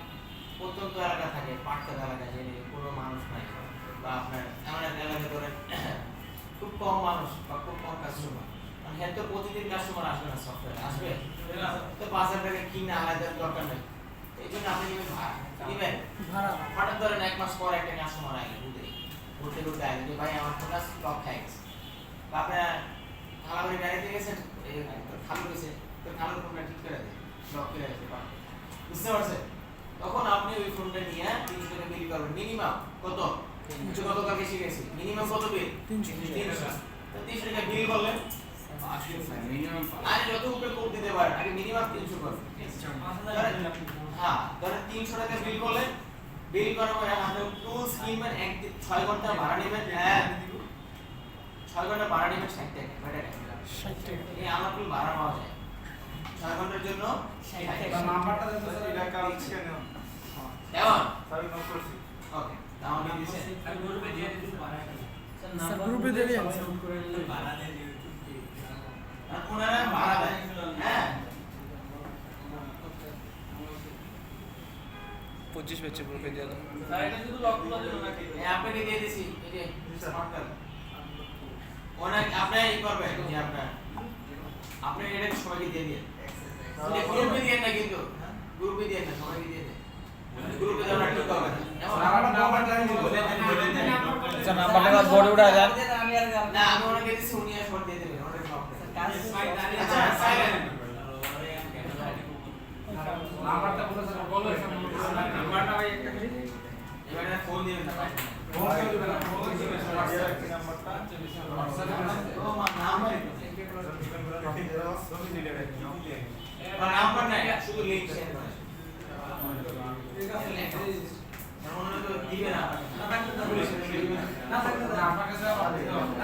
প্রত্যন্ত এলাকা থাকে পাটকাল এলাকা যে কোনো মানুষ নাই বা আপনার এমন একটা এলাকা ধরেন খুব কম মানুষ বা খুব কম কাস্টমার মানে হয়তো প্রতিদিন কাস্টমার আসবে না সফটওয়্যার আসবে তো 5000 টাকা কিনে আলাদা দরকার নেই এই জন্য আপনি নেবেন ভাড়া নেবেন ভাড়া হঠাৎ ধরেন 1 মাস পর একটা কাস্টমার আইলো ঘুরতে আইলো যে ভাই আমার ফোনটা লক হয়ে গেছে বা আপনার খালাবাড়ি বেড়াইতে গেছেন খালু গেছে তো খালুর ফোনটা ঠিক করে দেয় লক করে গেছে বুঝতে পারছেন তখন আপনি ওই ফোনটা নিয়ে 300 টাকা বিল করবেন মিনিমাম কত গতকালকে শিখেছি মিনিমাম কত বিল 300 টাকা বিল করলেন মিনিমাম আরে যত উপরে কোড দিতে পারেন আগে মিনিমাম 300 করবেন হ্যাঁ ধরেন 300 টাকা বিল করলেন বিল করার পরে আপনি টুলস কিনবেন 6 ঘন্টা ভাড়া নেবেন হ্যাঁ 6 ঘন্টা ভাড়া নেবেন 60 টাকা কয়টা টাকা 60 টাকা এই আমার টুল ভাড়া পাওয়া যায় 6 ঘন্টার জন্য 60 টাকা নাম্বারটা দেন তো স্যার এটা কাজ কেন কেমন স্যার নোট করছি ওকে তাহলে দিছে স্যার গ্রুপে দিয়ে দিন আর ওনারা ভাড়া দেয় হ্যাঁ 25 বেচে গ্রুপে দিয়ে দাও স্যার এটা শুধু লক খোলার জন্য নাকি এই আপনাকে দিয়ে দিছি এই যে স্মার্টকার অনেক আপনি এই করবেন যে আপনি এটা সবাইকে দিয়ে দিন গ্রুপে দিয়ে না কিন্তু গ্রুপে দিয়ে না সবাইকে দিয়ে দেন গ্রুপে দেওয়া ঠিক হবে না নাম্বারটা বলে দেন আচ্ছা নাম্বারটা বোর্ডে উঠা যান আমি আর না আমি ওনাকে দিছি উনি আর শর্ট দিয়ে দেবেন ওনাকে সব কাজ আচ্ছা সাইলেন্ট নাম্বারটা বলে স্যার বলো নাম্বারটা ভাই একটা এবারে ফোন দিবেন না ফোন কেউ দিবে না, ফোন দিবে না, WhatsApp নাম্বারটা WhatsApp এ message দেয়। ও মা নাম ছবি দিলে নাম্বার নাই শুধু লিংক শেয়ার করে মনে তো দিবে না না থাকলে তো আপনার কাছে আবার দিতে হবে।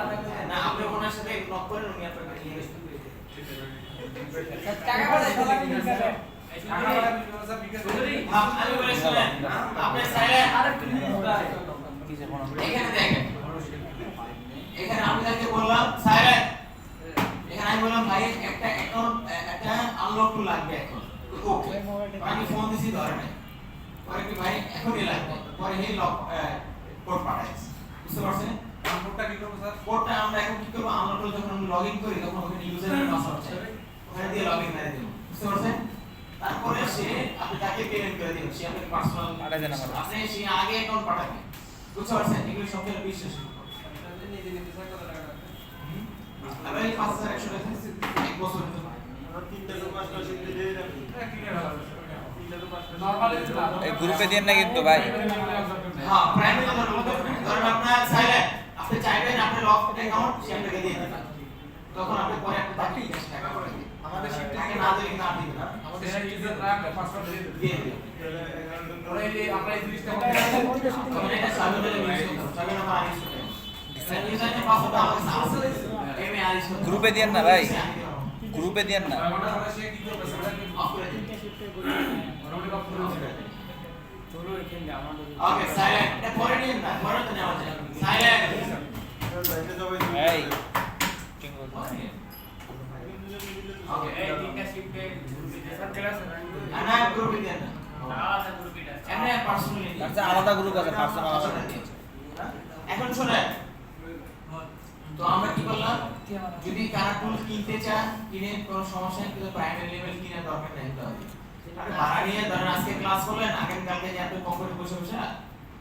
না আপনি ওনার সাথে নক করেন উনি আপনাকে নিয়ে আসবেন টাকা পাঠাই সবাই মিলে টাকা পাঠাবে WhatsApp বিকাশ করে। আমি বলে শুনেন আপনি সাইলেন্ট আরেকটু ভাই কিসের ফোন এখানে দেখেন এখানে আমি তাকে বললাম সাইলেন্ট এখানে আমি বললাম ভাই একটা অ্যাকাউন্ট একটা আনলক টু লাগবে এখন ওকে আমি ফোন দিছি ধরে নাই পরে কি ভাই এখনই লাগবে পরে হে লক কোড পাঠাইছে বুঝতে পারছেন নাম্বারটা কি করব স্যার? কোডটা আমরা এখন কি করব আনলক টু যখন আমি লগইন করি তখন ওখানে ইউজারের পাসওয়ার্ড চাই ওখানে দিয়ে লগইন মেরে দেব বুঝতে পারছেন তারপরে সে আপনি তাকে পেমেন্ট করে দিবেন সে আপনাকে পার্সোনাল পাঠাই দেন আমার। আপনি সে আগে অ্যাকাউন্ট পাঠাবে বুঝতে পারছেন এগুলো সব থেকে বিশ্বাস নিজে নিজে স্যার কত টাকা লাগবে? আমি 5100 রেখেছি এক বছর হতে পারে আমরা 3টা তো 5টা শিখতে দিয়ে যাবে হ্যাঁ, কিনে ভালো হবে। 3টা তো 5টা নরমালি না। এই গ্রুপে দিয়েন না কিন্তু ভাই। হ্যাঁ প্রাইমারি ধরেন আপনার সাইলেন্ট আপনি চাইবেন আপনি লক অ্যাকাউন্ট সে আপনাকে দিয়ে দিবেন তখন আপনি পরে আপনি তাকে টাকা করে দিবেন আমাদের শিফটে থেকে না দিলে না দিবেন না আমাদের আমাদের ইউজার রাখলে পাসওয়ার্ড দিয়ে দেবে। দিয়ে দিবেন ওরা এই যে আমরা এই জিনিসটা তখন এটা সার্ভারে ইউজ করতে হবে সার্ভারে আমরা ইউজ করতে হবে ইউজারের পাসওয়ার্ড আমাকে সার্ভারে এমএ আইস গ্রুপে দিয়েন না ভাই। গ্রুপে দিয়েন না। আমরা সে কি করবে সেটা কি অফ করে দিন মোটামুটি অফ করে দেবে। ওকে সাইলেন্ট এটা পরে নিন না পরে তো নেওয়া যায় সাইলেন্ট এটা সবাই এই ওকে এই তিনটা শিফটে স্যার ক্লাস আনা গ্রুপে দেন না আচ্ছা গ্রুপিটা এমনি পার্সোনালি আচ্ছা আলাদা গ্রুপ আছে পার্সোনাল আলাদা। এখন শুনেন তো আমরা কি বললাম যদি কারা টুল কিনতে চান কিনে কোনো সমস্যা নেই কিন্তু প্রাইমারি লেভেল কিনে দরকার নেই তো আপনি ভাড়া নিয়ে ধরেন আজকে ক্লাস করলেন আগামীকালকে যে আপনি কম্পিউটার বসে বসে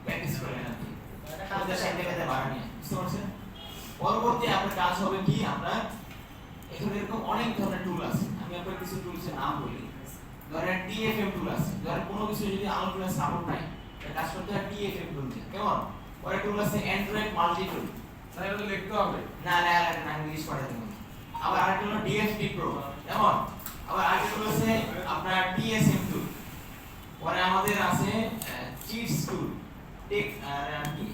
প্র্যাকটিস করলেন আপনি আমাদের সাথে সাথে ভাড়া নিয়ে বুঝতে পারছেন পরবর্তী আপনার কাজ হবে কি আমরা এখানে এরকম অনেক ধরনের টুল আছে আমি আপনার কিছু টুলসের নাম বলি ধরেন টিএফএম টুল আছে ধরেন কোনো কিছু যদি আলোচনা সাপোর্ট নাই তাহলে কাজ করতে হয় টিএফএম টুল দিয়ে কেমন পরে টুল আছে অ্যান্ড্রয়েড মাল্টি টুল স্যার এটা তো লিখতে হবে। না না না ইংলিশ পড়া দেবো আবার আরেকটা হলো ডিএফটি প্রো কেমন আবার আরেকটা হলো আছে আপনার টিএসএম টুল পরে আমাদের আছে চিটস টুল টেক আর কি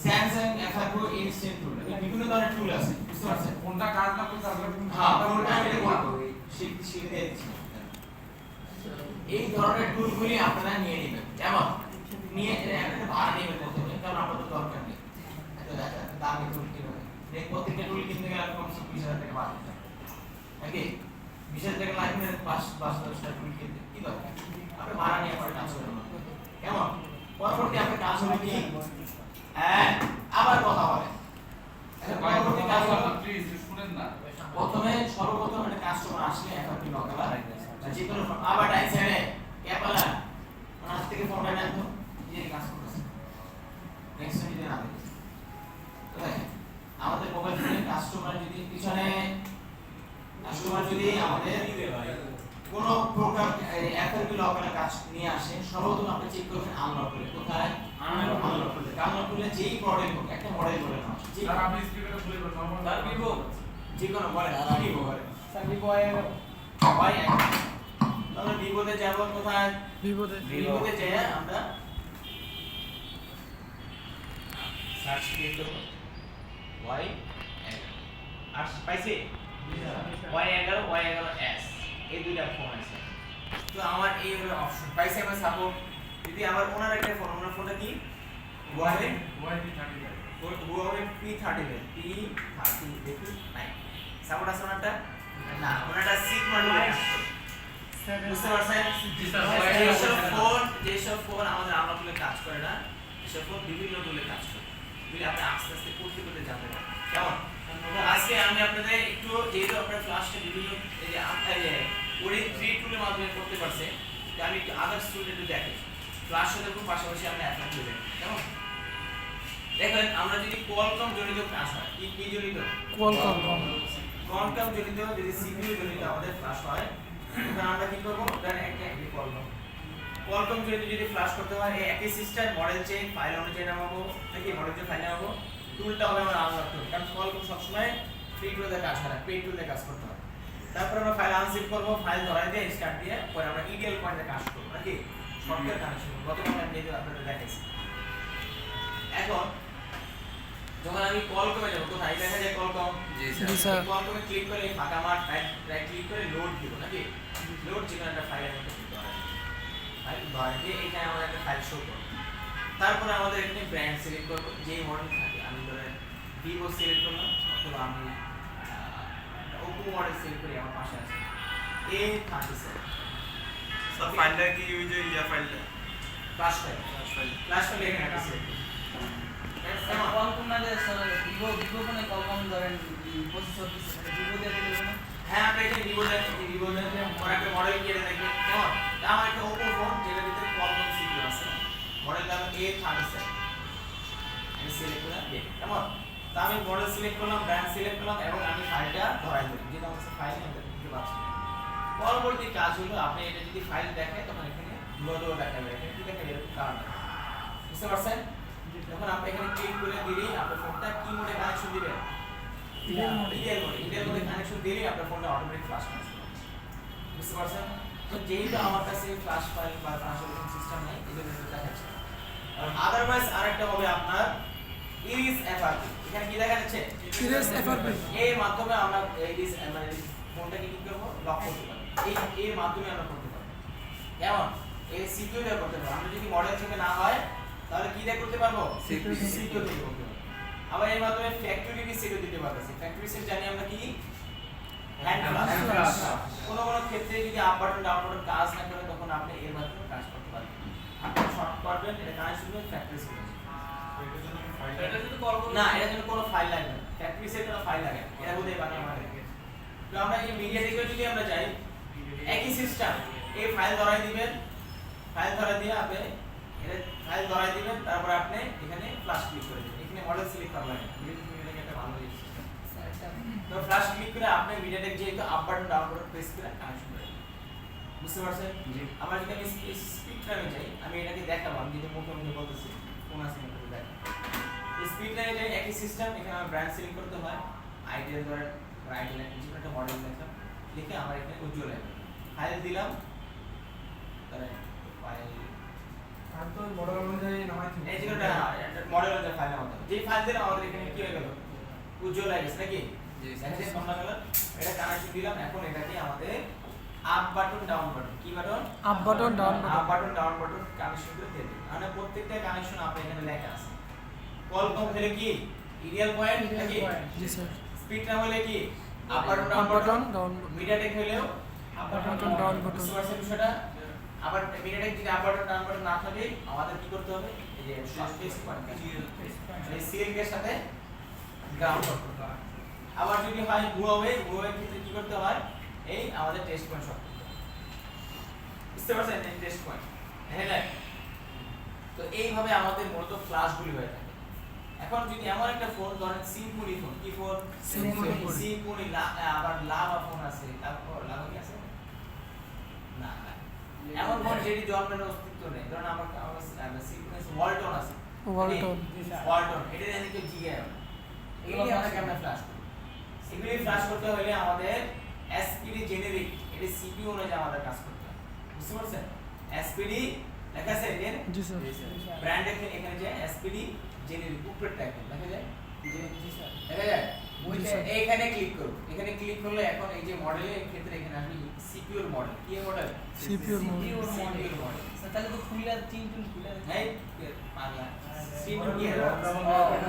স্যামসাং এফআরও ইনস্ট্যান্ট টুল বিভিন্ন ধরনের টুল আছে বুঝতে পারছেন কোনটা কাজ না করতে আসলে হ্যাঁ কোনটা আমি বলবো শিখে দিচ্ছি এই ধরনের টুলগুলি আপনারা নিয়ে নেবেন কেমন নিয়ে একটা ভাড়া নেবেন প্রথমে কারণ আপনাদের দরকার নেই দামি টুল কিনবেন দেখ প্রত্যেকটা টুল কিনতে গেলে আপনি কমসে কম 20,000 টাকা বাদ দিতে নাকি 20,000 টাকা লাগবে 5-10টা টুল কিনতে কি দরকার আপনি ভাড়া নিয়ে পরে কাজ করবেন কেমন পরবর্তী আপনার কাজ হবে কি হ্যাঁ আবার কথা বলে পরবর্তী কাজ হবে প্লিজ শুনেন না। প্রথমে সর্বপ্রথম একটা কাস্টমার আসলে এখন কি নকলা যে কোনো আবার ডাই ছেড়ে ক্যাপালা আজ থেকে ফোনটা নেন তো যে কাজ করতেছে নেক্সট দিন না তো দেখেন আমাদের মোবাইল ফোনে কাস্টমার যদি পিছনে কাস্টমার যদি আমাদের কোনো প্রোগ্রাম অ্যাপের লকের কাজ নিয়ে আসে সর্বপ্রথম আপনি চেক করবেন আনলক করে কোথায় আনলক করে যেই মডেল হোক একটা মডেল বলে না যে স্যার আপনি স্পিকারটা খুলে বলুন নরমাল তার ভিভো যে কোনো বলে ভিভো বলে স্যার বিবয় সবাই আমরা ভিভোতে যাব কোথায় বিপদে ভিভোতে যাই আমরা সার্চ দিয়ে করব y আর পাইছে y11 y11s এই দুইটা ফোন আছে তো আমার এই হলো অপশন পাইছে আমার সাপোর্ট যদি আমার ওনার একটা ফোন ওনার ফোনটা কি Huawei Huawei P30 দেখি নাই সাপোর্ট আছে ওনারটা না ওনারটা 6 মডেল বুঝতে পারছেন যেসব ফোন আমাদের আমরা বলে কাজ করে না সেসব ফোন বিভিন্ন বলে কাজ করে বুঝলে আপনি আস্তে আস্তে করতে করতে যাবেন কেমন আজকে আমি আপনাদের একটু যেহেতু আপনার ক্লাসটা বিভিন্ন এই যে ওরে 3 টুলের মাধ্যমে করতে পারছে যে আমি একটু আদার্স টুল একটু দেখি ক্লাস সাথে খুব পাশাপাশি আমরা অ্যাপ্লাই করবেন কেমন দেখেন আমরা যদি কোয়ালকম জনিত ক্লাস হয় কি জনিত কোয়ালকম জনিত যদি সিপিইউ জনিত আমাদের ক্লাস হয় তখন আমরা কি করব ধরেন একটা কোয়ালকম কোয়ালকম যদি ফ্ল্যাশ করতে হয় এই একই সিস্টেম মডেল চেক ফাইল অনুযায়ী নামাবো নাকি মডেল চেক ফাইল নামাবো টুলটা হবে আমার আলাদা টুল কারণ কোয়ালকম সবসময় ফ্রি টুলে কাজ করে পে টুলে কাজ করতে হয় তারপর আমরা ফাইল আনজিপ করব ফাইল ধরাই দিয়ে স্টার্ট দিয়ে পরে আমরা ইডিএল পয়েন্টে কাজ করব নাকি সফটওয়্যার কানেকশন গতকাল আমি যেটা আপনাদের দেখাইছি এখন যখন আমি কোয়ালকমে যাব কোথায় দেখা যায় কোয়ালকম জি স্যার কোয়ালকমে ক্লিক করে ফাঁকা মাঠ রাইট ক্লিক করে লোড দিব নাকি লোড যেখানে একটা ফাইলের মধ্যে দিতে হবে ফাইল ধরে দিয়ে এখানে আমাদের একটা ফাইল শো করবে তারপরে আমাদের এখানে ব্র্যান্ড সিলেক্ট করব যেই মডেল থাকে আমি ধরে ভিভো সিলেক্ট করলাম অথবা আমি ওপো মডেল সিলেক্ট করি আমার পাশে আছে A37 স্যার ফাইলটা কি ওই যে ইয়া ফাইলটা ফ্ল্যাশ ফাইল এখানে একটা সিলেক্ট কোয়ালকম না যে স্যার ভিভো ফোনে কোয়ালকম ধরেন প্রসেসর দিচ্ছে ভিভো দিয়ে দিলে না হ্যাঁ আমরা এখানে ভিভো দিয়ে ওর একটা মডেল কেটে দেখবে কেমন আমার একটা ওপো ফোন যেটার ভিতরে কোয়ালকম সিপিইউ আছে মডেল নাম A37 আমি সিলেক্ট করলাম কেমন তা আমি মডেল সিলেক্ট করলাম ব্র্যান্ড সিলেক্ট করলাম এবং আমি ফাইলটা ধরাই দিলাম যেটা আমার ফাইল আমি দেখতে পাচ্ছি পরবর্তী কাজ হলো আপনি এটা যদি ফাইল দেখেন তখন এখানে লোগো দেখাবে এখানে কি দেখাবে এরকম কারণ বুঝতে পারছেন যখন আপনি এখানে ক্লিক করে দিলেই আপনার ফোনটা কি মোডে কানেকশন দিবেন ইডিএল মোডে কানেকশন দিলেই আপনার ফোনটা অটোমেটিক ফ্ল্যাশ করবে বুঝতে পারছেন তো যেহেতু আমার কাছে ফ্ল্যাশ ফাইল বা ফ্ল্যাশ সিস্টেম নেই এই জন্য দেখাচ্ছে আর আদারওয়াইজ আরেকটা হবে আপনার ইরিস এফআরপি এখানে কি দেখা যাচ্ছে ইরিস এফআরপি এর মাধ্যমে আমরা ইরিস মানে ফোনটাকে কি করব লক করতে পারবো এর মাধ্যমে আমরা করতে পারবো কেমন এই সিপিইউ দিয়ে করতে পারবো আমরা যদি মডেল থেকে না হয় তাহলে কি দিয়ে করতে পারবো সিপিইউ দিয়ে করতে পারবো আবার এর মাধ্যমে ফ্যাক্টরি রিসেটও দিতে পারতেছি ফ্যাক্টরি রিসেট জানি আমরা কি হ্যান্ড ফ্লাশ কোনো ক্ষেত্রে যদি আপ বাটন ডাউন বাটন কাজ না করে তখন আপনি এর মাধ্যমে কাজ করতে পারবেন আপনি শর্ট করবেন এটা কানেকশন করবেন ফ্যাক্টরি রিসেট এটা যদি না এটা জন্য কোনো ফাইল লাগবে না ফ্যাক্টরি রিসেট কোনো ফাইল লাগে এটা বলতে বাংলা মানে তো আমরা এই মিডিয়া থেকে যদি আমরা যাই একই সিস্টেম এই ফাইল ধরাই দিবেন ফাইল ধরাই দিয়ে আপনি এটা ফাইল ধরাই দিবেন তারপর আপনি এখানে ফ্ল্যাশ ক্লিক করে দিবেন এখানে মডেল সিলেক্ট করা লাগে মিডিয়াটেক একটা ভালো জিনিস তো ফ্ল্যাশ ক্লিক করে আপনি মিডিয়াটেক যেহেতু up button down button press করে কানেকশন করে বুঝতে পারছেন আমরা যদি আমি স্পিড টাইমে যাই আমি এটাকে দেখাবো আমি যেটা মুখে মুখে বলতেছি কোন আছে মুখে দেখাবো স্পিড টাইমে যাই একই সিস্টেম এখানে আমার ব্র্যান্ড সিলেক্ট করতে হয় আইডিয়াল ধরে আইডিয়াল যেকোনো একটা মডেল লিখলাম লিখে আমার এখানে উজ্জ্বল লাগবে ফাইল দিলাম তাহলে ফাইল আর তো মডেল অনুযায়ী নামাই দিন এই যেটা মডেল অনুযায়ী ফাইল আমাদের যে ফাইল দিলাম আমাদের এখানে কি হয়ে গেল উজ্জ্বল হয়ে গেছে নাকি দেখেন কমলা কালার এটা কানেকশন দিলাম এখন এটাকে আমাদের আপ বাটন ডাউন বাটন কি button up button down up button down button connection করে দিয়ে দিন মানে প্রত্যেকটা কানেকশন আপনার এখানে লেখা আছে কোয়ালকম হলে কি ইডিএল পয়েন্ট নাকি জি স্যার স্পিড না হলে কি up button up button down MediaTek হলেও আপ বাটন ডাউন বাটন বুঝতে পারছেন বিষয়টা আবার মিডিয়াটেক যদি আপ বাটন ডাউন বাটন না থাকে আমাদের কি করতে হবে এই যে শর্ট কেস পয়েন্ট এই সিএল এর সাথে গ্রাউন্ড করতে হবে আবার যদি হয় হুয়াওয়ে ক্ষেত্রে কি করতে হয় এই আমাদের টেস্ট পয়েন্ট শর্ট বুঝতে পারছেন এই টেস্ট পয়েন্ট হ্যাঁ তো এইভাবে আমাদের মূলত ক্লাসগুলি হয়ে থাকে এখন যদি এমন একটা ফোন ধরেন সিম্পলি ফোন কি ফোন সিম্পলি আবার লাভা ফোন আছে তারপর লাভা কি আছে না না এমন ফোন যেটি জন্মের অস্তিত্ব নেই ধরেন আমার সিম্পলি ওয়ালটন আছে ওয়ালটন এটা জানি তো জিগে এগুলো আমরা কেমনে ফ্ল্যাশ করি সিম্পলি ফ্ল্যাশ করতে হলে আমাদের এসপিডি জেনারিক এটা সিপিইউ অনুযায়ী আমাদের কাজ করতে হয় বুঝতে পারছেন এসপিডি লেখা আছে এর জি স্যার ব্র্যান্ড এখানে যে এসপিডি জেনারিক উপরের ট্যাগ দেখা যায় জি স্যার দেখা যায় এইখানে ক্লিক করব এখানে ক্লিক করলে এখন এই যে মডেলের ক্ষেত্রে এখানে আসবে সিপিইউ মডেল কি মডেল সিপিইউ মডেল স্যার তাহলে তো খুলে তিন খুলে এই পাগলা সিপিইউ কি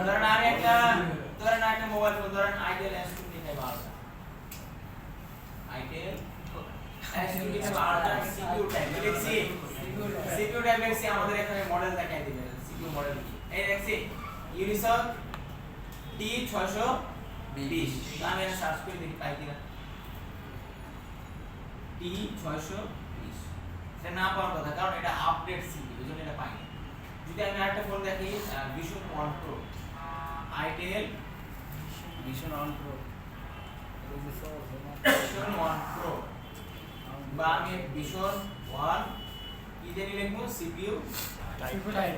ধরেন আমি একটা মোবাইল ফোন ধরেন আইডিয়াল S20 নিয়ে ভালো আইডিয়াল S20 ভালো সিপিইউ ট্যাগ লিখছি সিপিইউ ট্যাগ লিখছি আমাদের এখানে মডেল দেখাই দিবেন সিপিইউ মডেল এই দেখছি ইউনিসক T620 আমি এটা সার্চ করে দেখি পাই কিনা T620 এটা না পাওয়ার কথা কারণ এটা আপডেট সিপি এজন্য এটা পাইনি যদি আমি আরেকটা ফোন দেখি Vision 1 Pro itel Vision 1 Pro Vision 1 Pro বা আমি Vision 1 কি জানি লিখবো সিপিইউ টাইপ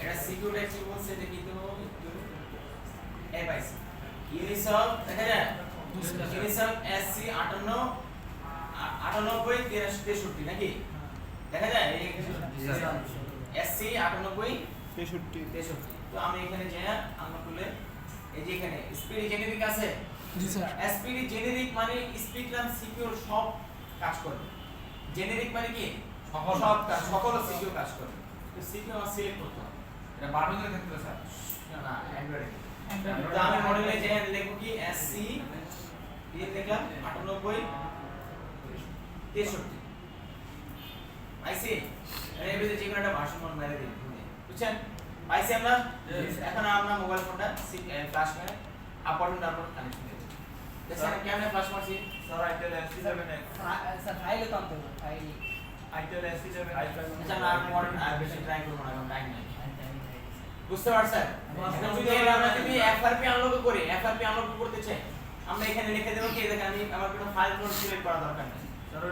এটা সিকিউরিটি কি বলছে দেখি তো এই পাইছি ইউনিসফ দেখা যায় ইউনিসফ এসসি 98 নাকি দেখা যায় এই এসসি 98 তো আমি এখানে যাই আমরা খুলে এই যে এখানে স্পিড জেনেরিক আছে জি স্যার স্পিড জেনেরিক মানে স্পিডরাম সিকিউর সব কাজ করে জেনেরিক মানে কি সব কাজ সকল সিকিউর কাজ করে তো সিকিউর আমরা সিলেক্ট করতে হবে এটা বাটনের ক্ষেত্রে স্যার না অ্যান্ড্রয়েড তো আমি মডেলে যে লিখব কি এসসি দিয়ে দেখলাম 98 63 আইসি এর ভিতরে যে কোনো একটা ভার্সন মান মেরে দিই বুঝছেন পাইছি আমরা এখন আমরা মোবাইল ফোনটা ফ্ল্যাশ করে আপ বাটন তারপর কানেকশন দেব দেখেন কেমনে ফ্ল্যাশ মারছি স্যার আইটেল SC7X স্যার ফাইলে তো আনতে হবে ফাইল আইটেল SC7X আচ্ছা না আমি মডেল আর বেশি ট্রাই করব না কারণ টাইম নাই বুঝতে পারছেন এখন যদি আমরা যদি FRP আনলক করি FRP আনলক করতে চাই আমরা এখানে লিখে দেব কি দেখেন আমি আমার কোনো ফাইল নোট সিলেক্ট করা দরকার নেই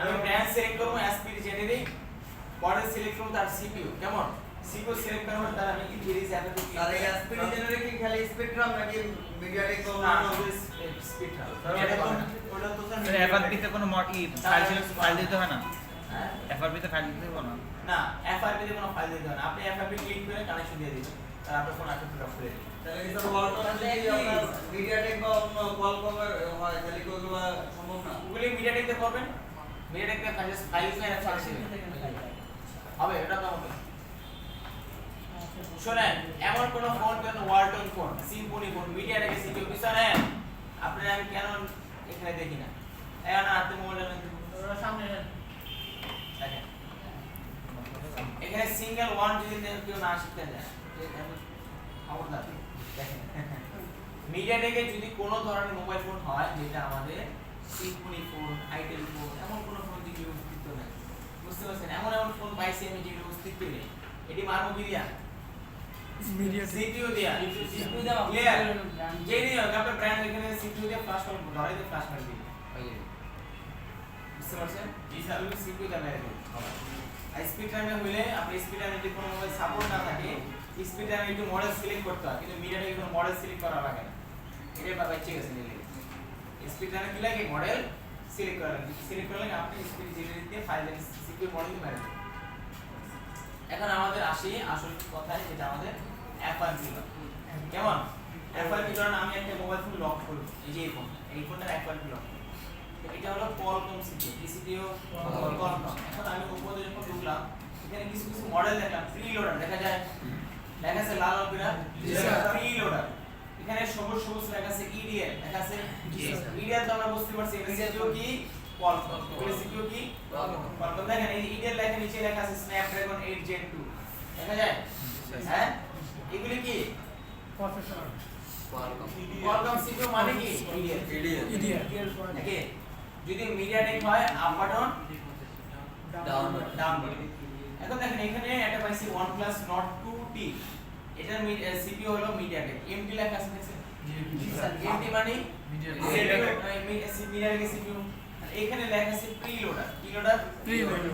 আমি ব্র্যান্ড সিলেক্ট করব এসপিডি জেনারেট মডেল সিলেক্ট করব তার সিপিইউ কেমন সিপিইউ সিলেক্ট করার তার আমি কি সিরিজ অ্যাপে তো আর এই এসপিডি জেনারেট কি খালি স্পেকট্রাম নাকি মিডিয়াটেক বা না অন্য স্পিডটা ওটা তো স্যার এফআরপি তে কোনো ফাইল দিতে হয় না হ্যাঁ এফআরপি তে ফাইল দিতে হবে না না FRP তে কোনো ফাইল দিতে হবে না আপনি FRP ক্লিক করে কানেকশন দিয়ে দিবেন তার আপনার ফোন আপনি পুরো খুলে দিবেন তাহলে কি স্যার ওয়ালটন যদি আপনার মিডিয়াটেক বা অন্য কোয়ালকমের হয় তাহলে কি ওগুলো সম্ভব না গুগলে মিডিয়াটেক তে করবেন মিডিয়াটেক তে ফাইল ফাইল আছে হবে এটা তো হবে শুনেন এমন কোন ফোন কেন Walton phone Symphony phone MediaTek CQ পিছনে আপনারা আমি কেন এখানে দেখি না এখন হাতে মোবাইল সামনে দেখেন এখানে সিঙ্গেল ওয়ান যদি কেউ না শিখতে যায় খবরদার দেখেন মিডিয়াটেকে যদি কোনো ধরনের মোবাইল ফোন হয় যেটা আমাদের সিম্ফনি ফোন আইটেল ফোন এমন কোনো ফোন দিকে অস্তিত্ব নেই বুঝতে পারছেন এমন এমন ফোন পাইছি আমি যেগুলো অস্তিত্ব নেই এটি মানব দিয়া সিপিইউ দিয়া সিপিইউ দাও ক্লিয়ার যেই দিও আপনার ব্র্যান্ড এখানে সিপিইউ দিয়ে ফ্ল্যাশ করে ধরে দিয়ে ফ্ল্যাশ করে দিই বুঝতে পারছেন এই সার্ভিস সিপিইউ দা মেরে দিই আর স্পিড টাইমে হইলে আপনি স্পিড টাইমে যদি কোনো মোবাইল সাপোর্ট না থাকে স্পিড টাইমে একটু মডেল সিলেক্ট করতে হয় কিন্তু মিডিয়াতে কোনো মডেল সিলেক্ট করা লাগে না এটাই বাবা ঠিক আছে নিলে স্পিড টাইমে কি লাগে মডেল সিলেক্ট করা লাগে সিলেক্ট করলে আপনি স্পিড জেনারেট দিয়ে ফাইল সিপিইউ মডেল দিয়ে মেরে দিন এখন আমাদের আসি আসল কথায় যেটা আমাদের FRP কেমন FRP ধরেন আমি একটা মোবাইল ফোন লক করব এই যে এই ফোনটার FRP লক এটা হলো কোয়ালকম সিপিইউ সিপিইউ কোয়ালকম এখন আমি উপরে যখন ঢুকলাম এখানে কিছু কিছু মডেল দেখলাম প্রি লোডার দেখা যায় লেখা আছে লাল পিরা প্রি লোডার এখানে সবুজ সবুজ লেখা আছে EDL লেখা আছে EDL তো আমরা বুঝতে পারছি এটা সিপিইউ কি কোয়ালকম এগুলো সিপিইউ কি কোয়ালকম দেখেন এই EDL লেখা নিচে লেখা আছে স্ন্যাপড্রাগন 8 Gen 2 দেখা যায় হ্যাঁ এগুলি কি প্রফেশনাল কোয়ালকম সিপিইউ মানে কি ইডিএল ওকে যদি মিডিয়াটেক হয় আপ বাটন ডাউন বাটন এখন দেখেন এখানে একটা পাইছি OnePlus Nord 2T এটার সিপিইউ হলো মিডিয়াটেক এমডি লেখা আছে দেখছেন এমডি মানে মিডিয়াটেক সিপিইউ এখানে লেখা আছে প্রিলোডার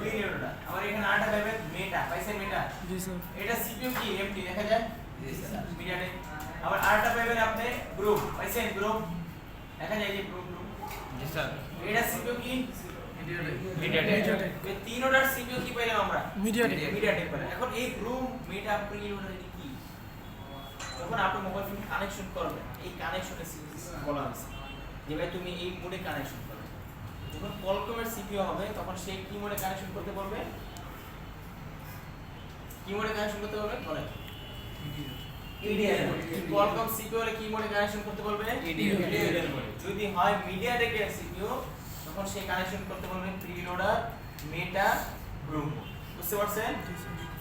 প্রিলোডার আমার এখানে 8 পাইবে মেটা পাইছে মেটা জি স্যার এটা সিপিইউ কি এমডি দেখা যায় মিডিয়াটেক আবার 8টা পাইবেন আপনি গ্রুপ পাইছেন গ্রুপ দেখা যায় যে গ্রুপ জি স্যার এটা সিপিইউ কি মিডিয়াটেক এই তিনটার সিপিইউ কি পাইলাম আমরা মিডিয়াটেক পাইলাম এখন এই গ্রুপ মেটা প্রিলোডার এটা কি যখন আপনি মোবাইল ফোন কানেকশন করবেন এই কানেকশনের বলা আছে যে ভাই তুমি এই মোডে কানেকশন করবে যখন কোয়ালকমের সিপিইউ হবে তখন সেই কি মোডে কানেকশন করতে পারবে কি মোডে কানেকশন করতে পারবে বলেন EDL কোয়ালকম সিপিইউ এর কি মোডে কানেকশন করতে পারবে EDL যদি হয় মিডিয়াটেকের সিপিইউ তখন সেই কানেকশন করতে পারবে প্রিলোডার মেটা গ্রুপ বুঝতে পারছেন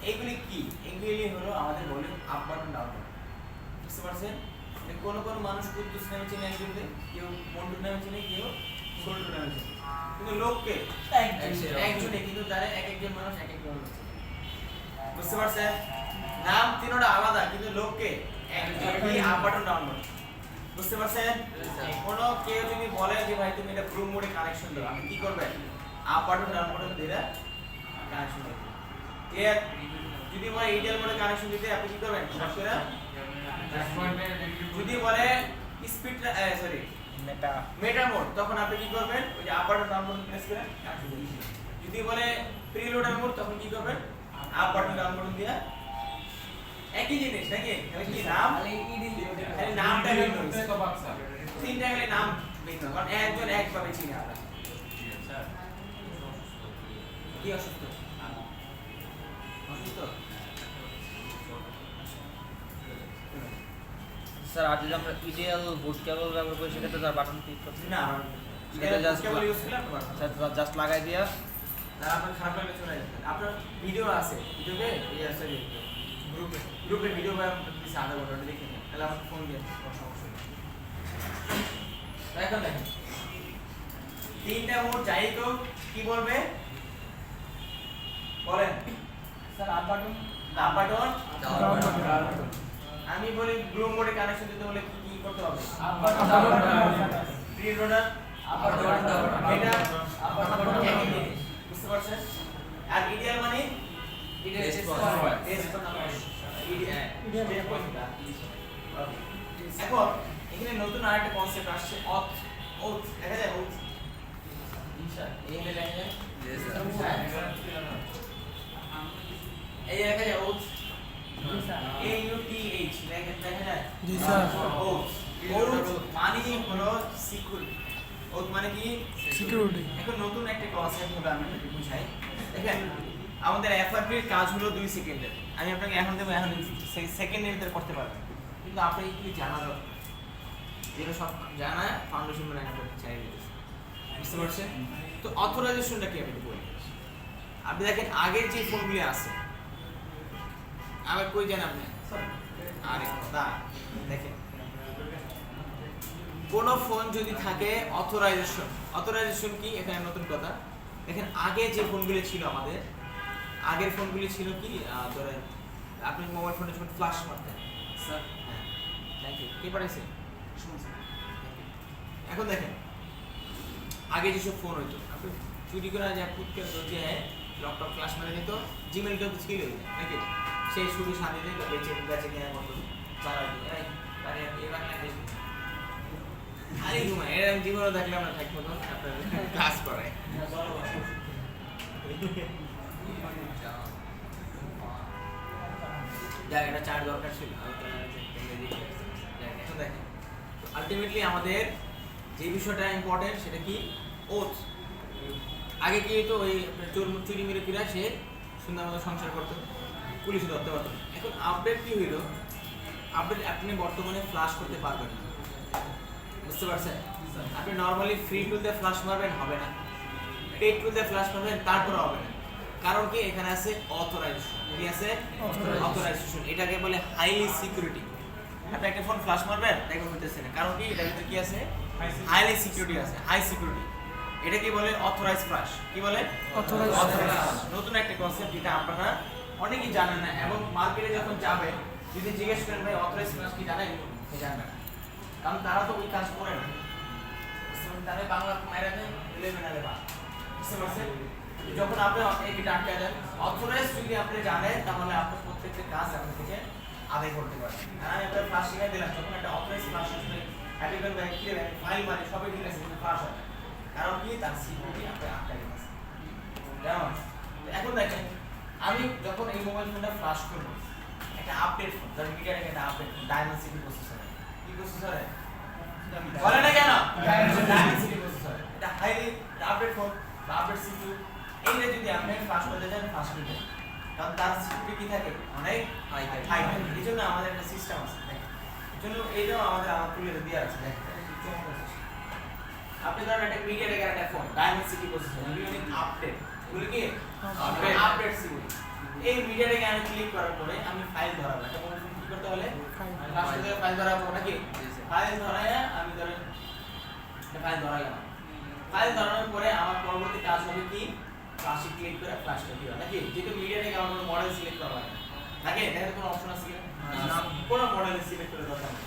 এইগুলি কি এগুলি হলো আমাদের volume up button down button বুঝতে পারছেন কোন কোন মানুষ কুদ্দুস নামে চিনে একজনকে কেউ মন্টু নামে চিনে কেউ সোল্টু নামে চিনে কিন্তু লোককে একজনে কিন্তু তারা এক একজন মানুষ এক এক রকম বুঝতে পারছেন নাম তিনটা আলাদা কিন্তু লোককে একজনই আপ বাটন ডাউন বাটন বুঝতে পারছেন? কোনো কেউ যদি বলে যে ভাই তুমি এটা ব্লু মোডে কানেকশন দাও, আপনি কি করবেন? আপ বাটন ডাউন বাটন দিয়ে কানেকশন দিবেন। ক্লিয়ার? যদি বলে ইডিয়াল মোডে কানেকশন দিতে আপনি কি করবেন? শর্ট করে যদি বলে স্পিড সরি মেটা মোড তখন আপনি কি করবেন? ওই যে up button down button press করে কানেকশন দিবেন। যদি বলে প্রিলোডার মোড তখন কি করবেন? আপ বাটন ডাউন বাটন দিয়ে একই জিনিস নাকি? খালি কি নাম? খালি নামটা ভিন্ন হইছে। তো বাচ্চা তিনটা খালি নাম ভিন্ন। কারণ একজন একভাবে চিনে আমরা। কি অসুস্থ? অসুস্থ? স্যার আর যদি আমরা ইডিয়াল বুট কেবল ব্যবহার করি সেক্ষেত্রে তার বাটন ক্লিক করতে না, সেটা just কেবল ইউজ করলাম না। স্যার জাস্ট লাগাই দিয়া তারা আপনার খারাপ লাগলে চলে যাবে। আপনার ভিডিও আছে ইউটিউবে সরি গ্রুপে ভিডিও বানানো দিছে আধা ঘন্টা দেখে নিন। তাহলে আমাকে ফোন দিয়ে কোনো সমস্যা নেই। এখন দেখেন তিনটা মোড যাই তো কি বলবে বলেন sir up button up button down button আমি বলি ব্লু মোডে কানেকশন দিতে হলে কি কি করতে হবে up button down button preloader up button down এটা আপ বাটন একই জিনিস বুঝতে পারছেন আর ইডিয়াল মানে ইডিয়াল টেস্ট এখন এখানে নতুন আরেকটা কনসেপ্ট আসছে অথ ওথ দেখা যায় ওথ এখানে দেখা যায় এই যে দেখা যায় ওথ AUTH দেখা যায় জি স্যার ওথ ওথ মানে হলো সিকিউরিটি ওথ মানে কি সিকিউরিটি এখন নতুন একটা কনসেপ্ট হলো আমি একটু বুঝাই দেখেন আমাদের এফআরপির কাজ হলো 2 সেকেন্ডের আমি আপনাকে এখন দেবো এখন সেকেন্ডের ভিতরে করতে পারবেন কিন্তু আপনি কি জানা দরকার যেটা সব জানা ফাউন্ডেশন মানে একটা করতে চাই বুঝতে পারছেন তো অথরাইজেশনটা কি আমি বলি আপনি দেখেন আগের যে ফোনগুলি আছে আবার কই জানেন আপনি আরে না দেখেন কোন ফোন যদি থাকে অথরাইজেশন কি এখানে নতুন কথা দেখেন আগে যে ফোনগুলি ছিল আমাদের আগের ফোনগুলি ছিল কি ধরেন আপনি মোবাইল ফোনে যখন ফ্ল্যাশ মারতেন স্যার হ্যাঁ থ্যাংক ইউ কে পাঠাইছে এখন দেখেন আগে যেসব ফোন হইতো আপনি চুরি করে যা পুটকে দিয়ে ল্যাপটপ ফ্ল্যাশ মারে দিত জিমেলটা তো ছিল নাকি সেই শুরু শান্তিতে বেঁচে নেওয়ার মতো চালা দিয়ে আরে এবার না আরে ঘুমা এরকম জীবনে দেখলে আমরা থাকবো না আপনার ক্লাস করে জায়গাটা চার্জ দরকার ছিল আলটিমেটলি আমাদের যে বিষয়টা ইম্পর্টেন্ট সেটা কি ওথ আগে কি হতো ওই চুরি মেরে ফিরা সে সুন্দর মতো সংসার করতো পুলিশ ধরতে পারতো এখন আপডেট কি হইলো আপডেট আপনি বর্তমানে ফ্লাশ করতে পারবেন না বুঝতে পারছেন আপনি নরমালি ফ্রি টুল দিয়ে ফ্ল্যাশ মারবেন হবে না পেড টুল দিয়ে ফ্ল্যাশ মারবেন তারপর হবে না কারণ কি এখানে আছে অথরাইজেশন কি আছে অথরাইজেশন এটাকে বলে হাইলি সিকিউরিটি আপনি একটা ফোন ফ্ল্যাশ মারবেন দেখো হইতেছে না কারণ কি এটার ভিতরে কি আছে হাইলি সিকিউরিটি আছে হাই সিকিউরিটি এটা কি বলে অথরাইজ ফ্ল্যাশ কি বলে অথরাইজ নতুন একটা কনসেপ্ট যেটা আপনারা অনেকেই জানেন না এবং মার্কেটে যখন যাবে যদি জিজ্ঞেস করেন ভাই অথরাইজ ফ্ল্যাশ কি জানেন জানেন না কারণ তারা তো ওই কাজ করে না তারা বাংলা মায়েরা দেয় 11 বুঝতে পারছেন যখন আপনি একে ডাক্তার দেন অথরাইজ যদি আপনি জানেন তাহলে আপনার প্রত্যেকটা কাজ আপনি থেকে আদায় করতে পারবেন আমি একটা ফ্ল্যাশ শিখাই দিলাম যখন একটা অথরাইজ ফ্ল্যাশ আসলে হ্যাপিকাল ব্যাংক ক্লিয়ার ফাইল মানে সবই ঠিক আছে কিন্তু ফ্ল্যাশ হয় না কারণ কি তার সিকিউরিটি আপনি আটকাই আছে যেমন এখন দেখেন আমি যখন এই মোবাইল ফোনটা ফ্ল্যাশ করব একটা আপডেট ফোন ধর মিডিয়ার একটা আপডেট ডায়মেনসিটি প্রসেসর কি প্রসেসর বলে না কেন ডায়মেনসিটি প্রসেসর এটা হাইলি আপডেট ফোন বা আপডেট সিপিইউ এইটা যদি আপনি ফ্ল্যাশ করতে চান ফ্ল্যাশ করতে কারণ তার সিকিউরিটি কি থাকে অনেক হাই থাকে এই জন্য আমাদের একটা সিস্টেম আছে এই জন্য এইটাও আমাদের আমার তুলে দেওয়া আছে আপনি ধরেন একটা মিডিয়া রেগার একটা phone Dimensity processor unique update বলে কি আপডেট সিকিউরিটি এই মিডিয়া রেগার আমি ক্লিক করার পরে আমি ফাইল ধরাবো এটা কোন কি করতে হলে লাস্ট থেকে ফাইল ধরাবো নাকি ফাইল ধরায়া আমি ধরেন একটা ফাইল ধরালাম ফাইল ধরানোর পরে আমার পরবর্তী কাজ হবে কি ফ্ল্যাশে ক্লিক করে ফ্ল্যাশটা দিবা নাকি যেহেতু মিডিয়া রেগার আমার কোনো মডেল সিলেক্ট করা লাগে নাকি এখানে কোনো অপশন আছে কি না কোনো মডেল সিলেক্ট করে দরকার নেই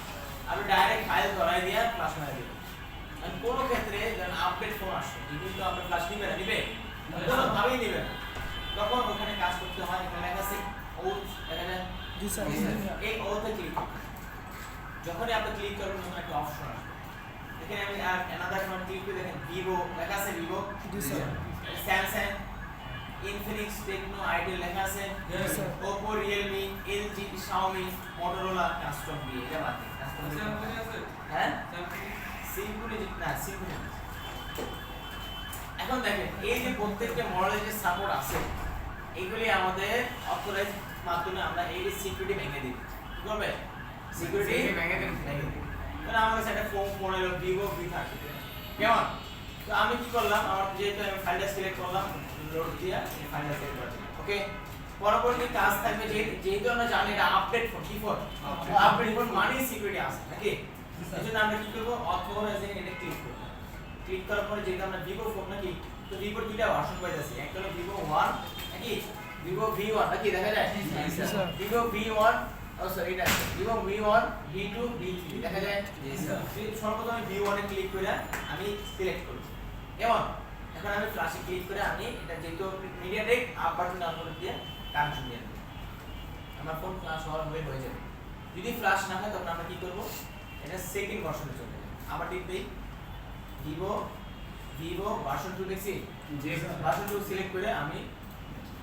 আমি ডাইরেক্ট ফাইল ধরাই দিয়া ফ্ল্যাশ মারা দিবে আর কোন ক্ষেত্রে যখন আপডেট ফোন আসে কিন্তু আপনি ফ্ল্যাশ নিবে না নিবে কোনো ভাবেই নিবে না তখন ওখানে কাজ করতে হয় এখানে লেখা আছে ওথ এখানে জি স্যার এই ওথে ক্লিক করতে যখনই আপনি ক্লিক করবেন তখন একটা অপশন আসবে এখানে আমি আর অ্যানাদার ওয়ান ক্লিক করে দেখেন ভিভো লেখা আছে ভিভো জি sir Samsung Infinix Tecno itel লেখা আছে Yes, sir. Oppo Realme LG Xiaomi Motorola custom দিয়ে এটা বাদ দিন কাস্টম হ্যাঁ সিম্পলি না সিম্পলি এখন দেখেন এই যে প্রত্যেকটা মডেলের যে সাপোর্ট আছে এগুলি আমাদের অথরাইজ মাধ্যমে আমরা এই সিকিউরিটি ভেঙে দিই কি করবে সিকিউরিটি ভেঙে দিই মানে আমার কাছে একটা ফোন এলো ভিভো V30 কেমন তো আমি কি করলাম আমার যেহেতু আমি ফাইলটা সিলেক্ট করলাম লোড দিয়া এই ফাইলটা সিলেক্ট করলাম ওকে পরবর্তী কাজ থাকবে যেহেতু আমরা জানি এটা আপডেট ফোন কি ফোন আপডেট ফোন মানে সিকিউরিটি আছে নাকি এজন্য আমরা কি করব অথরাইজিং এটা ক্লিক করব ক্লিক করার পরে যেটা আমরা ভিভো ফোন নাকি তো ভিভোর দুইটা ভার্সন পাইতেছি একটা হলো ভিভো 1 নাকি ভিভো V1 নাকি দেখা যায় স্যার ভিভো V1 ও সরি এটা ভিভো V1 V2 V3 দেখা যায় জি স্যার সর্বপ্রথম আমি V1 এ ক্লিক করে আমি সিলেক্ট করব কেমন এখন আমি ফ্ল্যাশে ক্লিক করে আমি এটা যেহেতু মিডিয়াটেক আপ বাটন ডাউনলোড দিয়ে কানেকশন দিয়ে দেব আমার ফোন ফ্ল্যাশ হয়ে যাবে যদি ফ্ল্যাশ না হয় তখন আমরা কি করব এটা সেকেন্ড ভার্সনে চলে যাবে আবার টিপ দেই ভিভো ভার্সন 2 দেখছি জি ভার্সন 2 সিলেক্ট করে আমি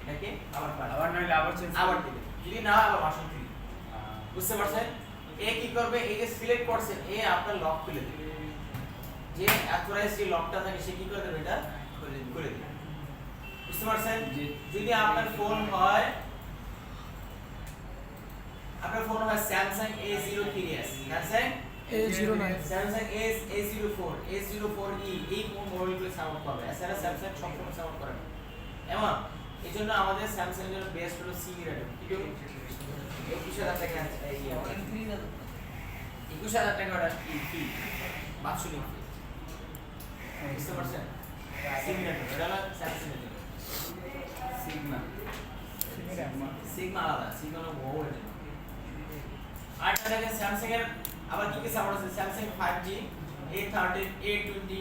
এটাকে আবার পাঠাবো আবার নইলে আবার চেঞ্জ আবার দিবে যদি না আবার ভার্সন 3 বুঝতে পারছেন এ কি করবে এই যে সিলেক্ট করছেন এ আপনার লক খুলে দেবে যে অথরাইজ যে লকটা থাকে সে কি করে দেবে এটা খুলে দেবে বুঝতে পারছেন জি। যদি আপনার ফোন হয় Samsung A03s Samsung A09 Samsung A04 A04e এই কোন মডেলগুলো সাপোর্ট করবে এছাড়া স্যামসাং সম্পূর্ণ সাপোর্ট করে না এমন এইজন্য আমাদের স্যামসাং এর বেস্ট হলো সিমি রেড ঠিক আছে 21000 টাকা এই 21000 টাকা ওটা ফি বাৎসরিক ফি বুঝতে পারছেন সিমি রেড এটা হলো স্যামসাং এর সিগমা আলাদা সিগমা হলো বড় এটা আর দেখেন স্যামসাং এর আবার কি কি সাপোর্ট আছে Samsung 5G A13 A20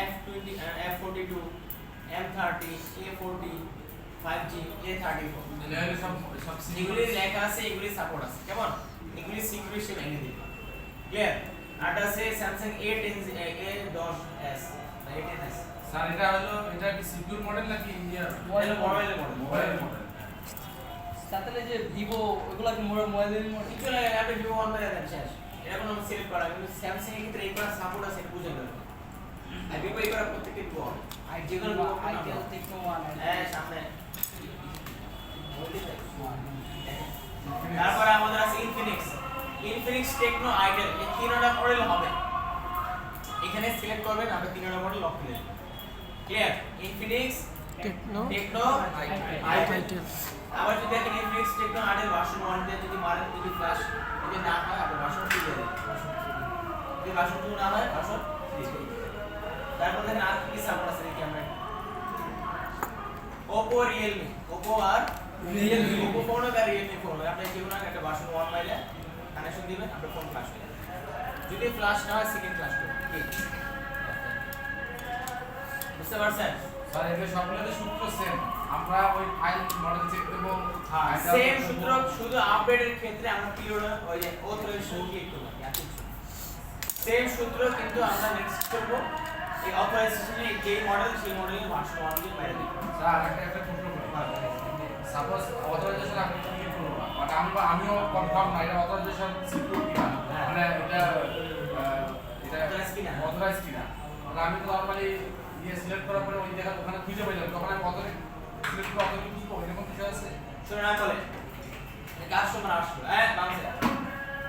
F20 F42 M30 A40 5G A34 এগুলো সব এগুলি লেখা আছে এগুলি সাপোর্ট আছে কেমন এগুলি সিকিউরিটি সে ভেঙে দিবে ক্লিয়ার আর আছে স্যামসাং A10s A10s স্যার এটা হলো এটা কি সিকিউর মডেল নাকি ইন্ডিয়ার মোবাইল মডেল মোবাইল মডেল তাহলে যে ভিভো ওগুলা কি মোবাইলের মডেল কিছু লাগে আপনি ভিভো অন করে দেন শেষ এরকম আমরা সিলেক্ট করা কিন্তু স্যামসাং এর ক্ষেত্রে এইবার সাপোর্ট আছে বুঝে গেল আর ভিভো এইবার প্রত্যেকটা ভিভো যেগুলো আইটেল টেকনো ওয়ান হ্যাঁ সামনে তারপরে আমাদের আছে ইনফিনিক্স টেকনো আইটেল এই তিনটা মডেল হবে এখানে সিলেক্ট করবেন আপনি তিনটা মডেল লক করে দেবেন clear Infinix techno techno itel আবার যদি দেখেন ইনফিনিক্স টেকনো আইটেল ভার্সন 1 দিয়ে যদি মারেন যদি ফ্ল্যাশ যদি না হয় আপনি ভার্সন 2 দিয়ে দেবেন যদি ভার্সন 2 না হয় ভার্সন 3 তারপর দেখেন আর কি সাপোর্ট আছে দেখি আমরা Oppo Realme Oppo আর Realme Oppo ফোন আর Realme ফোন আপনি যে কোনো একটা ভার্সন 1 মাইলে কানেকশন দিবেন আপনার ফোন ফ্ল্যাশ হয়ে যাবে যদি ফ্ল্যাশ না হয় সেকেন্ড ফ্ল্যাশ করবে ঠিক বুঝতে পারছেন স্যার এগুলো সবগুলোতে সূত্র সেম আমরা ওই ফাইল মডেল চেক করব সেম সূত্র শুধু আপডেটের ক্ষেত্রে আমরা পিরিয়ড ওই যে অথরাইজেশন ক্লিক করব সেম সূত্র কিন্তু আমরা নেক্সট করব এই অথরাইজেশনে যে মডেল সেই মডেলের ভার্সন 1 দিয়ে বাইরে দিব স্যার একটা প্রশ্ন করি সাপোজ অথরাইজেশন আপনি ক্লিক করব বাট আমিও কনফার্ম না এটা অথরাইজেশন সিকিউর কিনা মানে এটা Authorized কিনা? অথরাইজ কিনা তাহলে আমি তো নরমালি ইয়ে সিলেক্ট করার পরে ওই জায়গা ওখানে খুঁজে পেলাম তখন আমি অথরাইজ সিলেক্ট করে অথরাইজ বুঝবো এরকম কিছু আছে শুনুন না বলে কাস্টমার আসলো বাংলা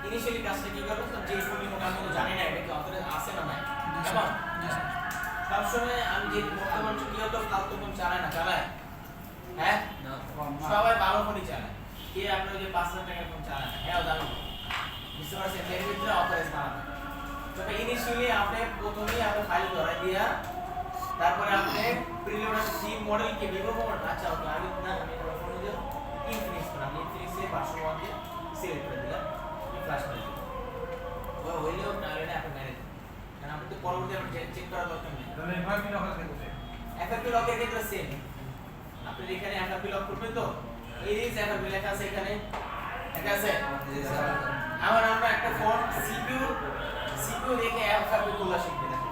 ইনিশিয়ালি কাজটা কি করবে তো যে ফোনই হোক আমি তো জানি না এটা কি অথরাইজ আছে না নাই কেমন সবসময় আমি যে বর্তমান কি হতো ফালতু ফোন চালায় না চালায় হ্যাঁ সবাই ভালো ফোনই চালায় কে আপনার যে 5000 টাকার ফোন চালায় না হ্যাঁ জানো বুঝতে পারছেন এর ভিতরে অথরাইজ না তবে ইনিশিয়ালি আপনি প্রথমেই আপনি ফাইল ধরাই দিয়া তারপরে আপনি প্রিলিমিনারি সিম মডেল কে ভিভো মডেল আচ্ছা ওকে আমি না আমি এটা ফোন দিয়ে ইনফিনিক্স করে আমি ইনফিনিক্স এর ভার্সন 1 দিয়ে সিলেক্ট করে দিলাম ফ্ল্যাশ করে দিলাম ও হইলেও না হলে আপনি পরবর্তী আমরা চেক করার দরকার নেই। তাহলে এফআইপি লক আছে কোথায়? FFP লকের ক্ষেত্রে সেম, আপনি এখানে FFP লক করবেন তো এই যে FFP লেখা আছে এখানে লেখা আছে। আবার আমরা একটা ফোন CPU দেখে FFP খোলা শিখতে দেখেন,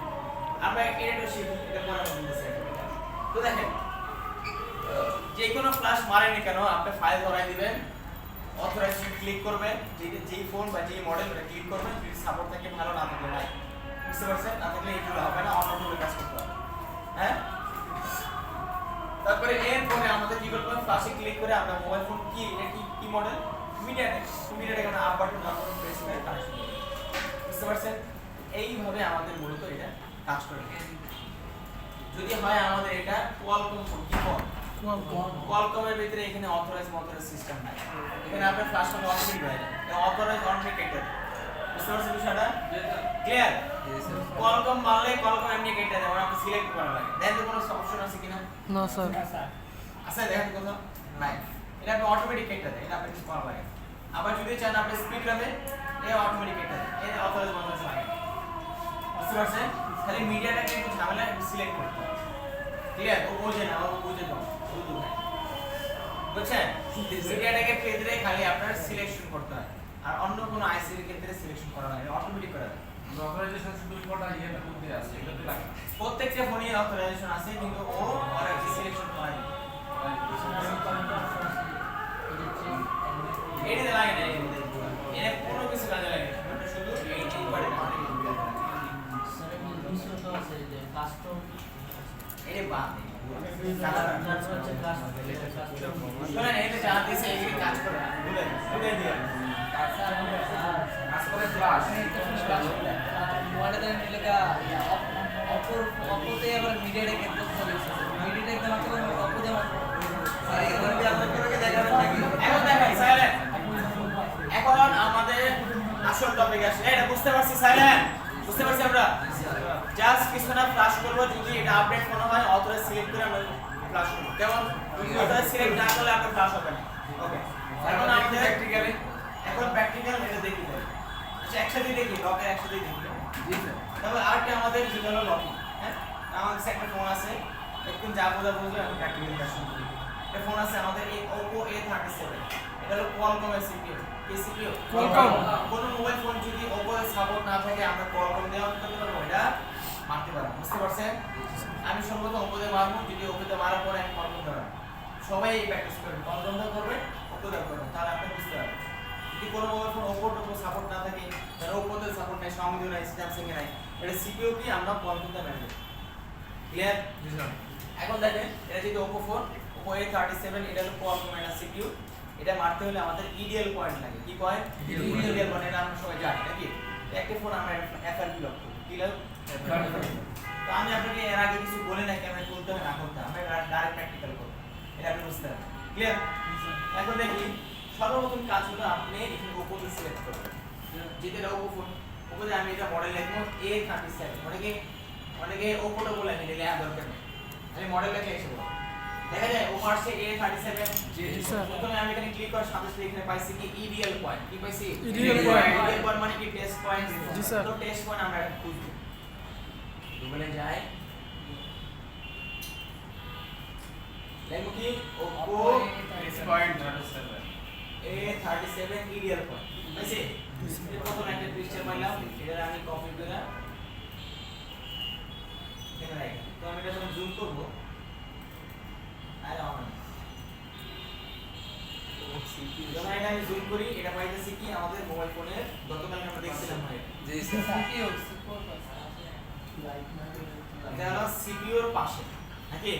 আমরা এটা শিখি, এটা পরে আমরা বুঝতেছি। তো দেখেন যে কোনো ফ্ল্যাশ মারেনি কেন আপনি ফাইল ধরাই দিবেন, অথরাইজেশন ক্লিক করবেন, যেই ফোন বা যেই মডেল ওটা ক্লিক করবেন, যদি সাপোর্ট থাকে ভালো, না থাকলে নাই। বুঝতে পারছেন? না থাকলে এইগুলো হবে না, অন্য কোনো কাজ করতে হবে। হ্যাঁ, তারপরে এরপরে আমাদের কি করতে হবে, ফ্ল্যাশে ক্লিক করে আমরা মোবাইল ফোন কি এটা কি মডেল, মিডিয়াটেক আমরা আপ বাটন প্রেস করে কানেকশন করব। বুঝতে পারছেন? এইভাবে আমাদের মূলত এটা কাজ করে। যদি হয় আমাদের এটা কোয়ালকম ফোন, কি ফোন কোয়ালকমের ভিতরে এখানে অথরাইজ সিস্টেম নাই, এখানে আপনার ফ্ল্যাশ ফোন অটোমেটিক হয়ে যায়, এটা অথরাইজ অটোমেটিক কেটে দেয়। বুঝতে পারছেন বিষয়টা? ক্লিয়ার? কোয়ালকম মারলে কোয়ালকম এমনি কেটে দেয়, ওরা আপনি সিলেক্ট করা লাগে। দেন তো কোনো অপশন আছে কিনা? না স্যার। আছে, দেখেন কোথাও নাই, এটা আপনি অটোমেটিক কেটে দেয়, এটা আপনি কিছু করা লাগে। আবার যদি চান আপনি স্পিড রাখে, এটা অটোমেটিক কেটে দেয়, এটা অথরাইজ লাগে। বুঝতে পারছেন? খালি মিডিয়াটাকে একটু ঝামেলা সিলেক্ট করতে হবে। ক্লিয়ার? ও বোঝে না, ও বুঝে না, বুঝতে হয়। বুঝছেন? মিডিয়াটাকে ক্ষেত্রে খালি আপনার সিলেকশন করতে হয়, আর অন্য কোনো আইসির ক্ষেত্রে সিলেকশন করা হয় না, অটোমেটিক করা হয়। অথরাইজেশন শুধু কোটা ইয়ের মধ্যে আছে, এটাতে লাগে না। প্রত্যেকটা ফোনে অথরাইজেশন আছে, কিন্তু ও আর একটা সিলেকশন হয় না। এটাতে লাগে না, এর কোনো কিছু কাজে লাগে না, ওটা শুধু এই পারে না। এর বাদ শুনেন, এটা জানতেছে এগুলি কাজ করে না, ভুলে দিয়ে কাজ করে ফ্ল্যাশ মডেলের এলাকা অপোতে আবার মিডিয়াটেক একদম চলেছে, মিডিয়াটেক একদম অপোতে এখন দেখেন সাইলেন্ট, এখন আমাদের আসল টপিক আসে, এটা বুঝতে পারছি সাইলেন্ট, বুঝতে পারছি আমরা জাস্ট কিছু না ফ্ল্যাশ করব, যদি এটা আপডেট মনে হয় অথরাইজ সিলেক্ট করে আমরা ফ্ল্যাশ করব, কেমন? অথরাইজ সিলেক্ট না করলে আপনার ফ্ল্যাশ হবে না। ওকে, এখন আমাদের প্র্যাকটিক্যালি এখন প্র্যাকটিক্যাল এটা দেখি তাই, আচ্ছা একসাথে দেখি, লকের একসাথে দেখি। জি স্যার। তবে আরেকটা আমাদের যেটা হলো লকিং, হ্যাঁ আমাদের কাছে একটা ফোন আছে, একটু যা বুঝবে আমি প্র্যাকটিক্যাল কাজ শুরু করি। এটা ফোন আছে আমাদের এই Oppo A37, এটা হলো কোয়ালকমের CPU, কি CPU? কোয়ালকম। কোন মোবাইল ফোন যদি Oppo এর সাপোর্ট না থাকে আমরা কোয়ালকম দিয়ে অন করতে পারবো, এটা মারতে পারবো। বুঝতে পারছেন? আমি সম্ভবত Oppo দিয়ে মারবো, যদি Oppo দিয়ে মারার পরে আমি কোয়ালকম দেব, সবাই এই প্র্যাকটিস করবে, কোয়ালকম দিয়ে করবে, Oppo দিয়ে করবে, তাহলে আপনি বুঝতে পারবেন। যদি কোনো মোবাইল ফোন Oppo সাপোর্ট না থাকে, তাহলে Oppo তে সাপোর্ট নাই, Xiaomi তে নাই, Samsung এ নাই, এটা CPU কি আমরা কোয়ালকম দিয়ে ম্যানেজ করব। ক্লিয়ার? জি স্যার। এখন দেখেন এটা যদি Oppo ফোন, Oppo A37, এটা হলো কোয়ালকম এর CPU, এটা মারতে হলে আমাদের ইডিএল পয়েন্ট লাগে। কি পয়েন্ট? ইডিএল পয়েন্ট, এটা আমরা সবাই জানি নাকি? একটা ফোন আমরা FRP লক করি, কি লক? তো আমি আপনাকে এর আগে কিছু বলে না কেমন করতে হবে না করতে হবে, আমরা ডাইরেক্ট প্র্যাকটিক্যাল করব, এটা আপনি বুঝতে পারবেন। ক্লিয়ার? এখন দেখি সর্বপ্রথম কাজ হলো আপনি এখানে Oppo তে সিলেক্ট করবেন, যেটা Oppo ফোন, Oppo তে আমি এটা মডেল লিখবো A37, অনেকে Oppo টা বলে আমি দিলে দরকার নেই, আমি মডেল লিখে এসে বলবো। দেখা যায় Oppo আসছে A37, জি স্যার। প্রথমে আমি এখানে ক্লিক করার সাথে সাথে এখানে পাইছি কি ইডিএল পয়েন্ট, কি পাইছি? EDL point। ইডিএল পয়েন্ট মানে কি? Test point. জি স্যার। তো টেস্ট পয়েন্ট আমরা এখন খুঁজবো, গুগলে যাই, লিখবো কি Oppo A37 ইডিএল পয়েন্ট, পাইছি? এর প্রথম একটা পিকচার পাইলাম, এটা আমি কপি করে এখানে রাখি। তো আমি এটা যখন জুম করব, আরে অন যখন এটা আমি জুম করি, এটা পাইতেছি কি আমাদের মোবাইল ফোনের গতকাল আমরা দেখছিলাম ভাই, জি স্যার। এটা হলো CPU এর পাশে নাকি?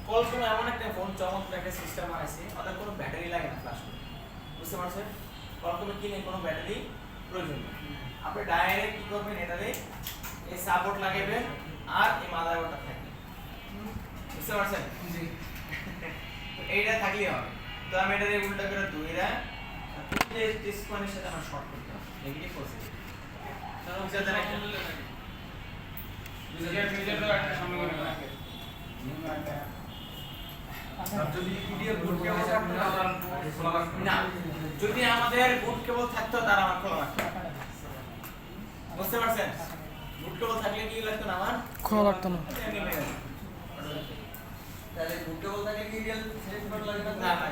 কোয়ালকম এমন একটা ফোন, চমৎকার একটা সিস্টেম আছে, ওদের কোনো ব্যাটারি লাগে না ফ্ল্যাশ করতে। বুঝতে পারছেন? কোয়ালকমে কিনে কোনো ব্যাটারি প্রয়োজন নেই, আপনি ডাইরেক্ট কি করবেন, এটারে এই সাপোর্ট লাগাবেন আর এই মাদারবোর্ডটা থাকবে। বুঝতে পারছেন? জি। তো এইটা থাকলেই হবে। তো আমি এটারে উল্টা করে দুইরা যে টেস্ট পয়েন্টের সাথে আমার শর্ট করতে হবে, নেগেটিভ পজিটিভ। তাহলে বুঝতে পারছেন? নিজেরও একটা সামনে করে রাখে। যদি ইডিএল বুট কেবল থাকতো তাহলে খোলা রাখতো না, যদি আমাদের বুট কেবল থাকতো তার আমার খোলা রাখতো। বুঝতে পারছেন? বুট কেবল থাকলে কি লাগতো না আমার খোলা লাগতো না। তাহলে বুট কেবল থাকলে কি রিয়েল সিলেক্ট করা লাগবে না না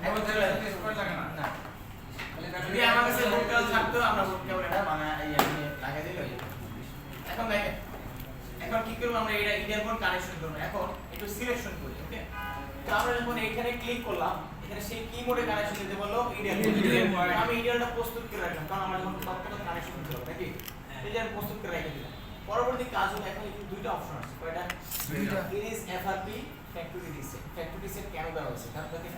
এখন তাহলে টেস্ট করে লাগে না না তাহলে যদি আমার কাছে বুট কেবল থাকতো আমরা বুট কেবল এটা মানে এই আমি লাগিয়ে দিলে হয়ে যেত। এখন দেখেন এখন কি করব আমরা এটা ইয়ারফোন কানেকশন করব এখন একটু সিলেকশন করি ওকে তো আমরা যখন এখানে ক্লিক করলাম এখানে সেই কি মোডে কানেকশন দিতে বললো ইডিয়াল আমি ইডিয়ালটা প্রস্তুত করে রাখলাম কারণ আমার যখন তৎক্ষণাৎ কানেকশন দিতে হবে নাকি এই যে আমি প্রস্তুত করে রেখে দিলাম পরবর্তী কাজ হলো এখন একটু দুইটা অপশন আছে কয়টা দুইটা। Is FRP factory reset factory reset কেন দেওয়া হয়েছে কারণ দেখেন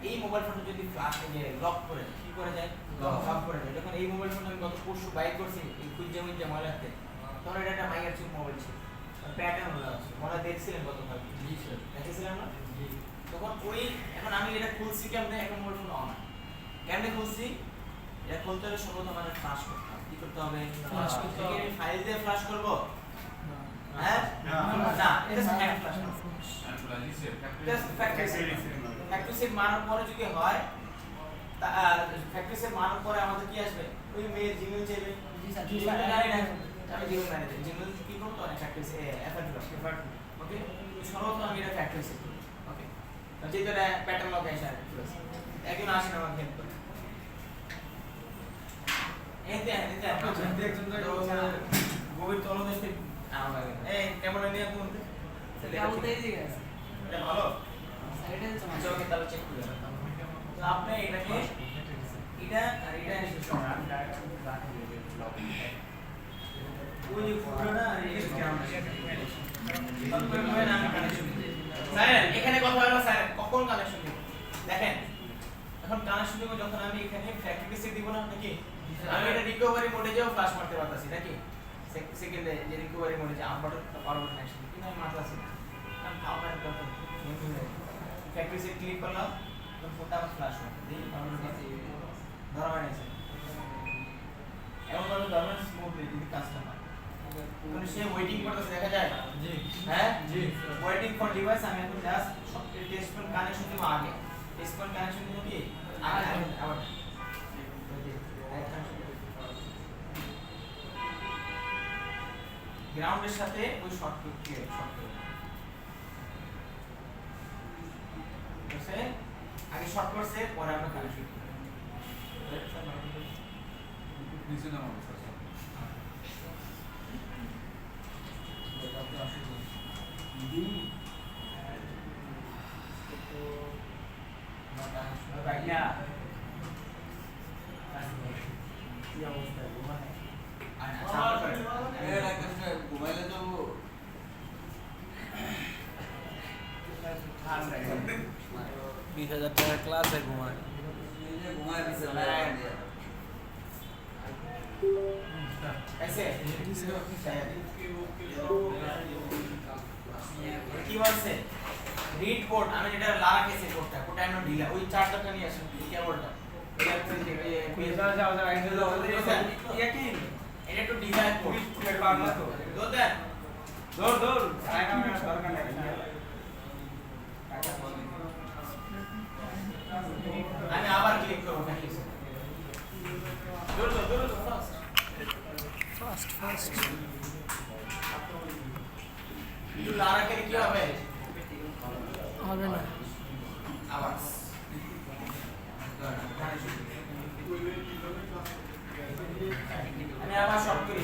এই মোবাইল ফোনটা যদি ফ্ল্যাশ এ লক করে কি করে যায় লক করে যায় যখন এই মোবাইল ফোন আমি গত পরশু বাই করছি এই কুইজে মুইজে ময়লাতে তখন এটা একটা মাইয়ার চুপ মোবাইল ছিল প্যাটার্ন হলো আছে মনে দেখছিলেন গতকাল জি স্যার দেখেছিলেন না জি তখন ওই এখন আমি এটা খুলছি কেমনে এখন মোবাইল ফোন অন কেমনে খুলছি এটা খুলতে হলে সর্বপ্রথম আমাদের ফ্ল্যাশ করতে হবে কি করতে হবে ফ্ল্যাশ করতে হবে। আমি ফাইল দিয়ে ফ্ল্যাশ করব হ্যাঁ না এটা scan flash just factory set মারার পরে যদি হয় ফ্যাক্টরি সেট মারার পরে আমাদের কি আসবে ওই মেল জিমেল চাইবে জিমেল জানি না আমি জিমেল ম্যানেজার জিমেল কি করতে অনেক ফ্যাক্টরি সে এফআরট ওকে সর্বপ্রথম আমি এটা ফ্যাক্টরি সেট করি ওকে যে তোরা প্যাটার্ন লগ এসে একজন আসেন আমাকে হেল্প করে এতে গভীর তলদেশে এই ক্যামেরা নিয়ে কোন কেমনটা এই দিকে আছে এটা ভালো সাইডে আছে আচ্ছা ওকে তাহলে চেক করে তো আপনি এটাকে এটা আর এটা আমি ডাইরেক্ট রাখি ব্লক ওই যে পুরোটা আর এই স্যার এখানে কথা হলো স্যার কখন কানেকশন দিব দেখেন এখন কানেকশন দিব যখন আমি এখানে ফ্যাক্টরি সেট দিব না নাকি আমি এটা রিকভারি মোডে যাও ফ্ল্যাশ মারতে পারতাছি নাকি সেকেন্ডে যে রিকভারি মোডে যা আবার পারবো কানেকশন কিন্তু আমি মারতাছি না আমি আবার কথা ফ্যাক্টরি সেট ক্লিক করলাম তো ফোনটা আমার ফ্ল্যাশ হবে এই কারণে ধরা হয় না এমন ভাবে ধরবেন স্মুথলি যদি কাজটা হয় মানে সে ওয়েটিং করতেছে দেখা যায় জি হ্যাঁ জি ওয়েটিং ফর ডিভাইস আমি এখন জাস্ট টেস্ট পয়েন্ট কানেকশন দিব আগে টেস্ট পয়েন্ট কানেকশন দিব কি আগে আবার গ্রাউন্ডের সাথে ওই শর্টকাট কি শর্টকাট আছে আগে শর্ট করছে পরে আমরা কানেকশন নিচে নামাবো স্যার ঘুমাইলে তো 20,000 টাকার ক্লাসে ঘুমায় ঘুমায় দিছে ऐसे কি বলছে রিড কোড আমি যেটা লারা কেসে কোডটা কোডটা এমন ঢিলা ওই চার্জারটা নিয়ে আসুন কি কেবলটা এটা একটু ঢিলা কোড পারলা তো দৌড় দেন দৌড় দরকার নাই আমি আবার ক্লিক করব নাকি দৌড় ফাস্ট ফাস্ট একটু লারা কে কি হবে হবে না। আবার আমি আবার শর্ট করি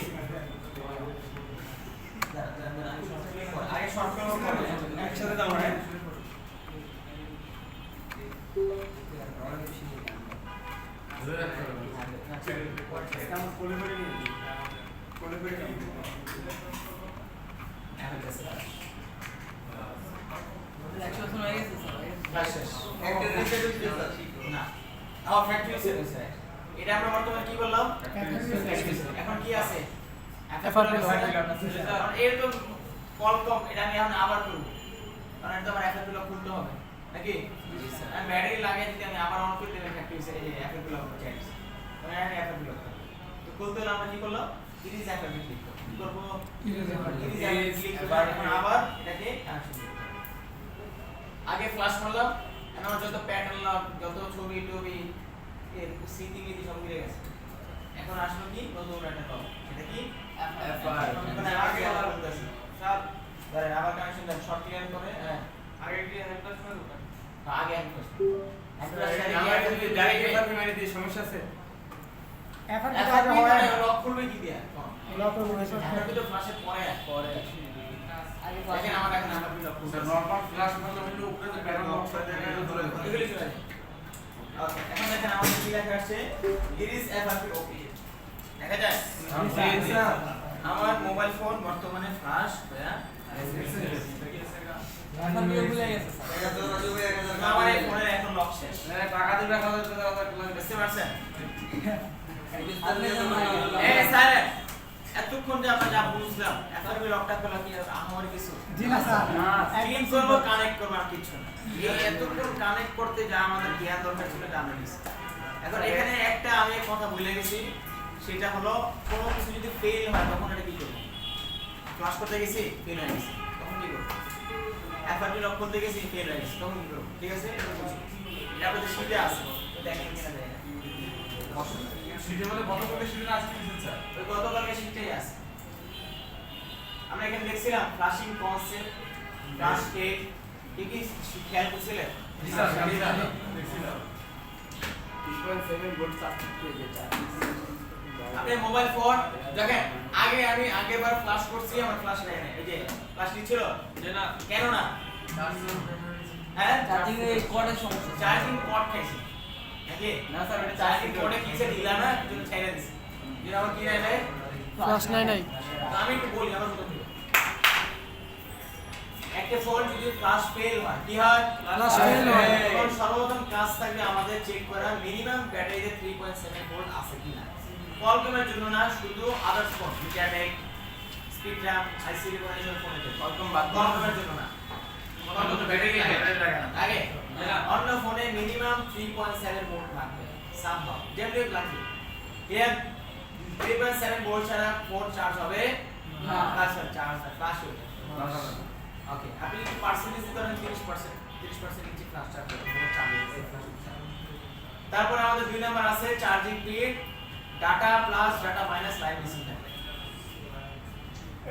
আগে শর্ট করব একসাথে দাও হ্যাঁ ধরে রাখতে হবে কেমন কোলে করে নিয়ে একটা রিসেট হইছে না আমার ফ্যাক্টরি সেট আছে এটা আমরা বর্তমানে কি বললাম এখন কি আছে FRP কারণ এর তো কল কম এটা আমি এখন আবার করব কারণ এটা আমার FRP লক খুলতে হবে নাকি আমি ব্যাটারি লাগিয়ে যদি আমি আবার অন করে দিলে ফ্যাক্টরি সেট এই FRP লক চাই মানে আমি FRP লক তো খুলতে হলে আমরা কি করলাম ইরিজ FRP ক্লিক করব কি করব ইরিজ FRP ক্লিক করে এখন আবার এটাকে কানেকশন করব আগে ফ্ল্যাশ মারলাম এখন আমার যত প্যাটার্ন লক যত ছবি টবি এর স্মৃতি মিতি সব মিলে গেছে এখন আসলো কি নতুন একটা টপ এটা কি FR এখানে আগে আবার বলতেছি স্যার ধরেন আবার কানেকশন দেন শর্ট ক্লিয়ার করে হ্যাঁ আগে কি হেল্পটা শুনে দোকান আগে এক প্রশ্ন ডাইরেক্ট এফআরপি মেরে দিয়ে সমস্যা আছে এখন লক করবে কি দিয়া লক করবো এখন কিন্তু ফ্ল্যাশে পরে দেখেন আমার এখন আমার লক করবে নরমাল ফ্ল্যাশ মানে হলো উপরে যে প্যানেল লক করে দেয় এটা ধরে এগুলি চলে যায় ওকে এখন দেখেন আমাদের কি লেখা আসছে ইরিস এফআরপি ওকে দেখা যায় আমার মোবাইল ফোন বর্তমানে ফ্ল্যাশ এফআরপি ভুলে গেছে আমার এই ফোনের এখন লক শেষ টাকা দিবে 1000 টাকা বুঝতে পারছেন আপনি এই স্যার এতক্ষণ যে আমরা যা বুঝলাম এফআরপি লকটা করলে কি আমার কিছু জি না স্যার স্ক্রিন করব কানেক্ট করব আর কিছু না এই এতক্ষণ কানেক্ট করতে যা আমাদের জ্ঞান দরকার ছিল তা আমরা নিছি এখন এখানে একটা আমি কথা ভুলে গেছি সেটা হলো কোনো কিছু যদি ফেল হয় তখন এটা কি করব ক্লাস করতে গেছি ফেল হয়ে গেছে তখন কি করব এফআরপি লক করতে গেছি ফেল হয়ে গেছে তখন কি করব ঠিক আছে এটা বুঝি এটা আমাদের শিটে আছে তো দেখেন কিনা যায় সিটি বলে বন্ধ করতে সিটি না আসছে দিচ্ছেন স্যার ওই গতকালকে শিটটাই আছে আমরা এখানে দেখছিলাম ফ্লাশিং কনসেপ্ট ফ্লাশ স্টেট কি কি খেয়াল করছিলেন জি স্যার দেখছিলাম 3.7 ভোল্ট চার্জ করে দিয়ে আপনি মোবাইল ফোন দেখেন আমি আগেরবার ফ্লাশ করছি আমার ফ্লাশ নেই না এই যে ফ্লাশ নিছিল যে না কেন না হ্যাঁ চার্জিং এর কর্ডের সমস্যা চার্জিং কর্ড খাইছি নাকি না স্যার এটা চার্জিং কর্ডে কিসে দিলা না জন্য ছেড়ে দিছি যেন আমার কি নাই ফ্লাশ নাই তো আমি একটু বলি আমার মতো একটা ফোন যদি ফ্লাশ ফেল হয় কি হয় Flash fail হয়। তখন সর্বপ্রথম কাজ থাকবে আমাদের চেক করা মিনিমাম ব্যাটারিতে 3.7 ভোল্ট আছে কিনা কলকমের জন্য না শুধু আদার্স ফোন মিটারটেক স্পিডরাম আইসি রিকগনিশন ফোনেতে কলকম বাদ কলকমের জন্য না কলকম তো ব্যাটারি লাগে, ব্যাটারি লাগে না। আগে অন্য ফোনে মিনিমাম 3.7 ভোল্ট লাগবে সামহাউ যেমনি লাগবে ক্লিয়ার 3.7 ভোল্ট ছাড়া ফোন চার্জ হবে না চার্জ ফ্লাশ হবে ওকে আপনি যদি পার্সেন্টেজ ধরেন 30% নিচে ফ্লাশ চার্জ করতে হবে তারপর আমাদের দুই নাম্বার আছে charging period data plus data minus line missing থাকবে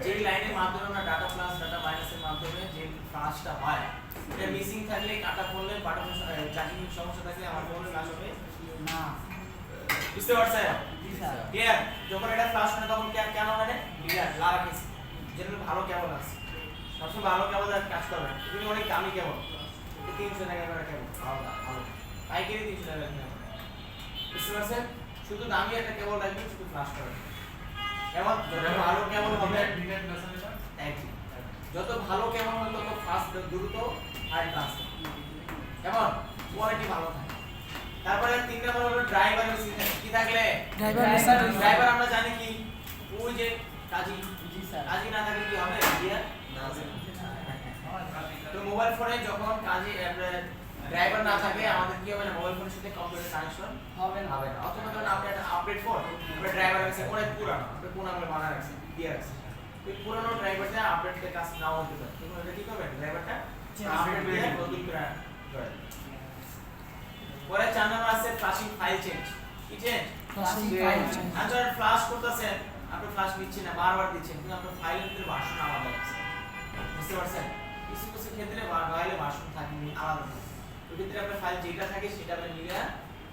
যে লাইনের মাধ্যমে আমরা ডাটা প্লাস ডাটা মাইনাসের মাধ্যমে যে ফ্লাশটা হয় এটা মিসিং থাকলে কাটা পড়লে বাটা চার্জিং সমস্যা থাকলে আমার ফোনে ফ্লাশ হবে না বুঝতে পারছেন জি স্যার ক্লিয়ার যখন এটা ফ্লাশ হয় তখন কেন হয় ক্লিয়ার লাগা গেছে যেন ভালো কেবল আছে সবসময় ভালো কেবল কাজ করবে তুমি অনেক দামি কেবল 300 টাকা করে কেবল ভালো পাইকারি 300 টাকা কেবল বুঝতে পারছেন শুধু দামি একটা কেবল লাগবে শুধু ফ্লাশ করে কেমন যত ভালো কেবল হবে একই যত ভালো কেবল হবে তত ফাস্ট দ্রুত আর ট্রান্সফার কেমন কোয়ালিটি ভালো থাকে তারপরে 3 নাম্বার হলো ড্রাইভার মিসিং কি থাকলে ড্রাইভার আমরা জানি কি ওই যে কাজী জি স্যার কাজী না থাকলে কি হবে ক্লিয়ার তো মোবাইল ফোনে যখন কাজী ড্রাইভার না থাকে আমাদের কি হবে না মোবাইল ফোনের সাথে কম্পিউটার কানেকশন হবে না হবে না অথবা যখন আপনি একটা আপডেট ফোন আপনার ড্রাইভার আছে অনেক পুরানো আপনি পুরানো বানা রাখছেন দিয়ে রাখছেন ওই পুরানো ড্রাইভারটা আপডেটে কাজ নাও হতে পারে তখন এটা কি করবেন ড্রাইভারটা আপডেট দিয়ে নতুন করে করে পরে 4 নাম্বার আছে ফ্লাশিং ফাইল চেঞ্জ কি চেঞ্জ ফ্লাশিং ফাইল চেঞ্জ আচ্ছা ফ্লাশ করতেছেন আপনি ফ্লাশ দিচ্ছেন না বারবার দিচ্ছেন কিন্তু আপনার ফাইলের ভিতরে ভার্সন আলাদা আছে বুঝতে পারছেন কিছু কিছু ক্ষেত্রে ফাইলে ভার্সন থাকে আলাদা ওই ক্ষেত্রে আপনার ফাইল যেটা থাকে সেটা আপনি নিয়ে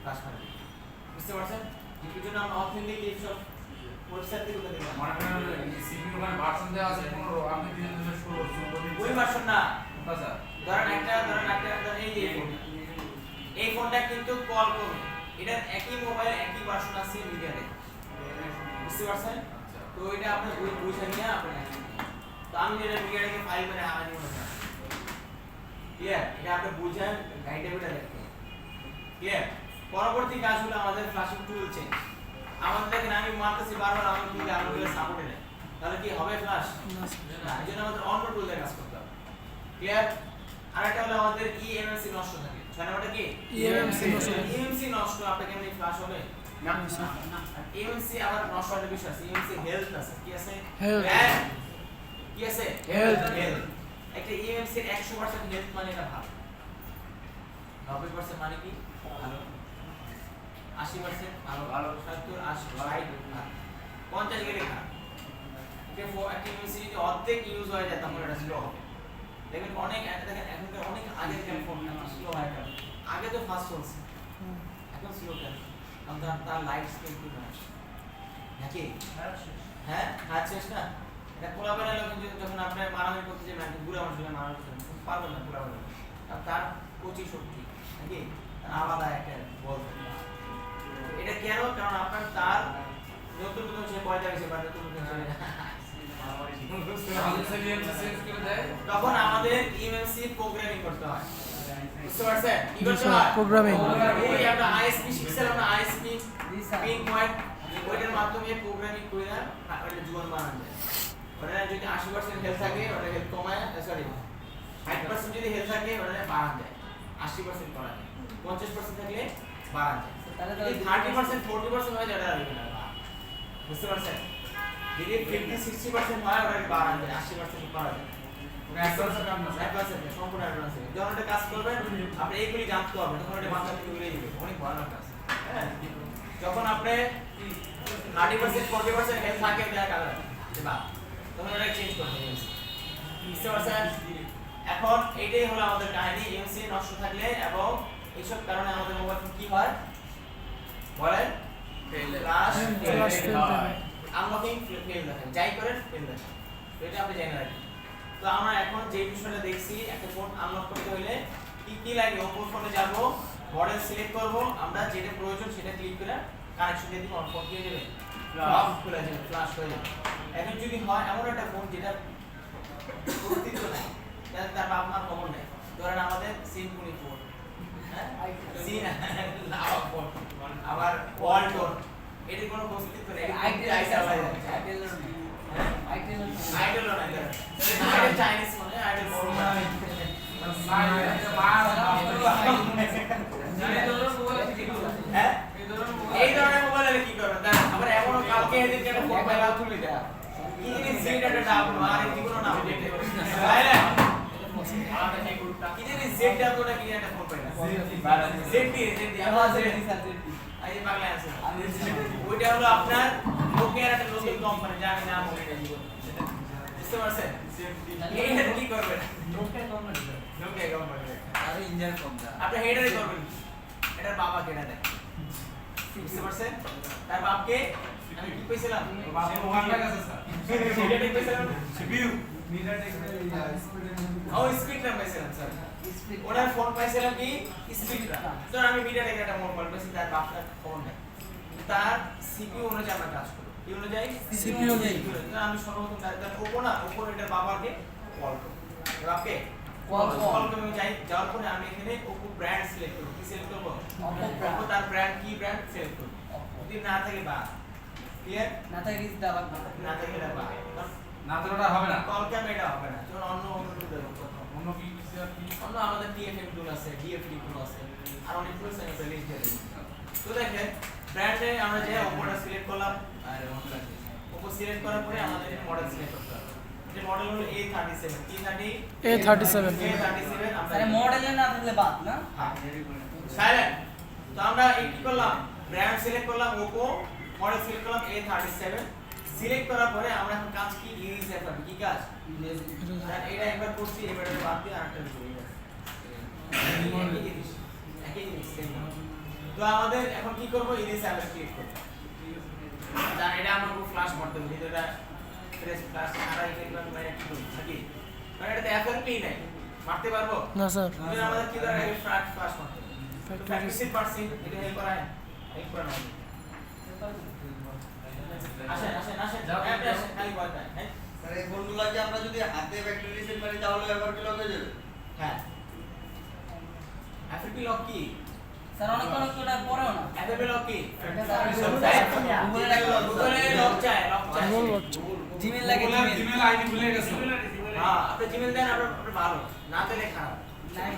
ফ্লাশ করবেন বুঝতে পারছেন যেটার জন্য আমরা অথেন্টিক এই সব ওয়েবসাইট থেকে দেখতে পাবো মানে সিপি ওখানে ভার্সন দেওয়া আছে 15 আপনি দিন দিন শুরু ওই ভার্সন না আচ্ছা ধরেন একটা এই যে এই ফোনটা কিন্তু কল করবে এটার একই মোবাইল একই ভার্সন আছে মিডিয়াতে বুঝতে পারছেন তো এটা আপনি বুঝে নিয়ে আপনি তো আমি যেটা মিডিয়াটাকে ফাইল করে আনানি মনে করেন ক্লিয়ার এটা আপনি বুঝেন গাইডে বিটা দেখতে ক্লিয়ার পরবর্তী কাজ হলো আমাদের ফ্ল্যাশিং টুল চেঞ্জ আমাদের দেখেন আমি মারতেছি বারবার আমার টুলে আমার টুলে সাপোর্টে নেই তাহলে কি হবে ফ্ল্যাশ না এই জন্য আমাদের অন্য টুল দিয়ে কাজ করতে হবে ক্লিয়ার আরেকটা হলো আমাদের ইএমসি নষ্ট থাকে 6 নাম্বারটা কি ইএমসি নষ্ট আপনাকে এমনি ফ্ল্যাশ হবে না ইএমসি আবার নষ্ট হওয়ার বিষয় আছে ইএমসি হেলথ আছে কি আছে Health. কি আছে Health. একটা ইএমসি 100% হেলথ মানে এটা ভালো 90% মানে কি ভালো 80% ভালো 70 80 60 50 গেলে খারাপ। একটা ইউএমসি যদি অর্ধেক ইউজ হয়ে যায় তখন এটা স্লো হবে। দেখেন অনেক দেখেন এখনকার অনেক আগের ফোন স্লো হয় কেন? আগে তো ফাস্ট চলছে, এখন স্লো কেন? কারণ তার লাইফ স্পিড খুব বেশি নাকি? হ্যাঁ হাত শেষ না। এটা কোলাবেলা যখন আপনি মারামারি করতে যাবেন, বুড়া মানুষ মারামারি করতে পারবেন না কোলাবেলা, তার প্রচুর শক্তি নাকি আলাদা একটা বল। এটা কেন? কারণ আপনার তার নতুন নতুন সে পয়দা হয়েছে বা নতুন নতুন তখন আমাদের ইএমসি প্রোগ্রামিং করতে হয়। বুঝতে পারছেন? কি করতে হয়? প্রোগ্রামিং। ওই আমরা আইএসপি শিখছিলাম না, আইএসপি পিন পয়েন্ট, ওইটার মাধ্যমে প্রোগ্রামিং করে ওটা জীবন বানানো যায়। ওটা যদি 80% হেলথ থাকে ওটা হেলথ কমায়, সরি 60% যদি হেলথ থাকে ওটা বাড়ানো যায়, 80% করা যায়, 50% থাকলে বাড়ানো যায়। তাহলে 30% 40% হয়ে যায়, ওটা লাগবে না। বুঝতে পারছেন? যদি 50-60% হয় ওটা বাড়ানো যায়, 80% করা যায়। সম্পূর্ণ অ্যাডভান্স হবে। যখন একটা কাজ করবেন আপনি এইগুলি জানতে হবে, তখন ওটা মাথা থেকে উড়ে যাবে, অনেক ভয়ানক কাজ। হ্যাঁ, যখন আপনি 30% 40% হেলথ থাকে দেখা গেল বা তখন ওটা চেঞ্জ করতে হবে। বুঝতে পারছেন? এখন এইটাই হলো আমাদের কাহিনী। ইউএমসি নষ্ট থাকলে এবং এইসব কারণে আমাদের মোবাইল ফোন কি হয় বলেন? ফ্লাশ ফেল হয়, আনলকিং ফেল হয়, যাই করেন ফেল হয়। তো এটা আপনি জেনে রাখবেন। তো আমরা এখন যে বিষয়টা দেখছি, একটা ফোন আনলক করতে হলে কি কি লাগে, ওপর ফোনে যাব, মডেল সিলেক্ট করব, আমরা যেটা প্রয়োজন সেটা ক্লিক করে কানেকশন দিয়ে দিব, ফোন দিয়ে যাবে, অফ খুলে যাবে, ফ্ল্যাশ হয়ে যাবে। এখন যদি হয় এমন একটা ফোন যেটা অস্তিত্ব নাই, তার বাপ মার খবর নেই, ধরেন আমাদের সিম্ফনি ফোন, হ্যাঁ লাভা ফোন, আবার ওয়ালটন, এটির কোনো অস্তিত্ব নেই, আইডল নাই, চাইনিজ ফোন, আইডল ফোন এই ধরনের মোবাইলে কি করবেন? আবার এমন কালকে এদিন একটা ফোন পাইলা তুলে দেয়া কি জিনিস জেড একটা ডাব আর এই কোনো নাম দেখতে তাইলে কি জিনিস জেড ডাব ওটা কি একটা ফোন পাইলা জেড আমার জেড এই বাংলা আছে ওইটা হলো আপনার নোকিয়ার একটা নতুন কোম্পানি, জানি নাম বলে জীবন। বুঝতে পারছেন? এইটা কি করবেন? নোকিয়া কোম্পানি আর ইঞ্জিন কমটা আপনি হেডারে করবেন, এটার বাবা কেনা দেয়। বুঝতে পারছেন? তার বাপকে আমি কি কইছিলাম? বাবা ওখানটা গেছে স্যার, সেটা ঠিক কইছিলাম, সিপিইউ মিটারটেক ও স্পিডটা পাইছিলাম স্যার, ওনার ফোন পাইছিলাম কি স্পিডটা। তো আমি মিটারটেক একটা মোবাইল পাইছি, তার বাপটা ফোন নেই, তার সিপিইউ অনুযায়ী আমরা কাজ করব। কি অনুযায়ী? সিপিইউ অনুযায়ী। আমি সর্বপ্রথম তার ওপো না, ওপো এটার বাবাকে কল করব, বাপকে কল করব, যাওয়ার পরে আমি এখানে ওপো ব্র্যান্ড সিলেক্ট করব। কি সিলেক্ট করব? ওপো তার ব্র্যান্ড কি ব্র্যান্ড সিলেক্ট করব। যদি না থাকে বা ক্লিয়ার, না থাকে কিছু দেওয়া লাগবে না থাকে বা না তো ওটা হবে না, কল ক্যাম এটা হবে না। যখন অন্য দেবো অন্য কি অন্য আমাদের টিএফএম টুল আছে, ডিএফডি টুল আছে, আর অনেক টুলস আছে লিস্ট দিয়ে দিই। তো দেখেন ব্র্যান্ডে আমরা যে ওপোটা সিলেক্ট করলাম, আর ওপো সিলেক্ট করার পরে আমাদের মডেল সিলেক্ট করতে হবে। যে মডেল হলো A37, A37 আমরা আরে মডেলে না থাকলে বাদ না। সাইলেন্ট। তো আমরা এই কি করলাম? ব্র্যান্ড সিলেক্ট করলাম ওপো, মডেল সিলেক্ট করলাম A37। সিলেক্ট করার পরে আমরা এখন কাজ কি ইরেজ করব। কি কাজ? ইরেজ। এটা একবার করছি, এবার এটা বাদ দিয়ে আরেকটা করি। একই জিনিস সেম। তো আমাদের এখন কি করব? ইরেজ আমরা ক্লিক করব। জান এটা আমরা পুরো ফ্ল্যাশ করতে হবে, এটা ফ্রেশ ফ্ল্যাশ আর এইবার মানে কি করব নাকি? মানে এটা এফএলপি নাই, মারতে পারবো না স্যার, তাহলে আমাদের কি দরকার? ফ্ল্যাশ করতে হবে। তো প্র্যাকটিসের পারছি, এটা হেল্প করায়, হেল্প করা হবে। আসেন আসেন আসেন, আসেন খালি বল দেন। হ্যাঁ স্যার এই ফোনগুলোকে আমরা যদি হাতে ব্যাটারি রিসেট মারি তাহলে এবার কি লক হয়ে যাবে? হ্যাঁ এফএলপি লক কি? স্যার অনেক অনেক ওটা পড়েও না। এফএলপি লক কি? গুগলে লক চায়, লক চায়। জিমেল লাগে, জিমেল আইডি ভুলে গেছে। হ্যাঁ আপনি জিমেল দেন, আপনার ভালো, না দিলে খারাপ। নাই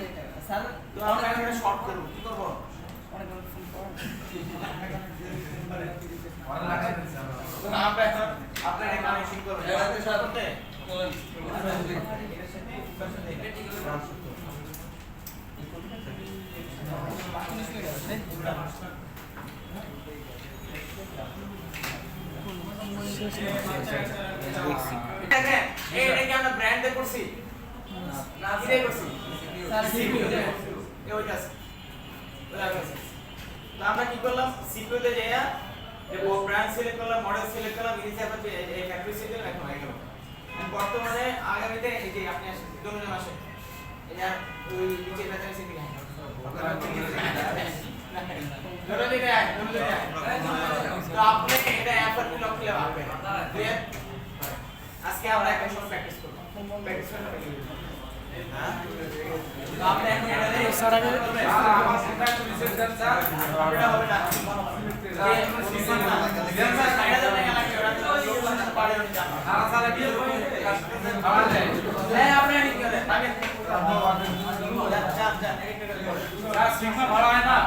স্যার তো আমরা একটা শর্ট করব, কি করব? অনেক অনেক ফোন পড়ে। ওরা লাগাই দিছে তো আমরা এখন আপনার এটা কানেকশন করব। এটাতে শর্ট করতে দেখছি দেখেন এইটা কি আমরা ব্র্যান্ডে করছি না কি দিয়ে করছি সিপিইউ দিয়ে এই ওইটা আছে তো আমরা কি করলাম সিপিইউ তে যাইয়া এই ব্র্যান্ড সিলেক্ট করলাম মডেল সিলেক্ট করলাম ইনিশিয়াল যে এই ফ্যাক্টরি সিলেক্ট এখন হয়ে গেল বর্তমানে আগামীতে এই যে আপনি আসেন দুজন আসেন এটা ওই নিচে ব্যাটারি সিটি গায় আপনারা ধরে দিকে আয় তো আপনি এটা এফআরপি লক করে রাখবেন ক্লিয়ার আজকে আমরা একটা সময় প্র্যাকটিস করব প্র্যাকটিস করতে হবে হ্যাঁ তো আপনি এখন এটা স্যার আগে আমার সেটা একটু রিসেট দেন স্যার এটা হবে না স্যার সাইডে যাবে না লাগে ওরা তো পারে না জানো আর স্যার কি আমার হ্যাঁ আপনি কি করেন আগে যান স্যার সিগমা ভালো হয় না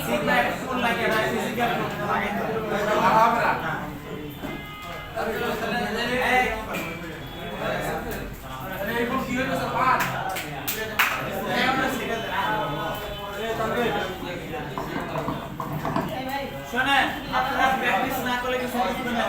সিগমা কোন লাগে না ফিজিক্যাল লাগে ভালো হবে না এখন কি হয়েছে স্যার পান শোনেন আপনারা প্র্যাকটিস না করলে কিছু বুঝবেন না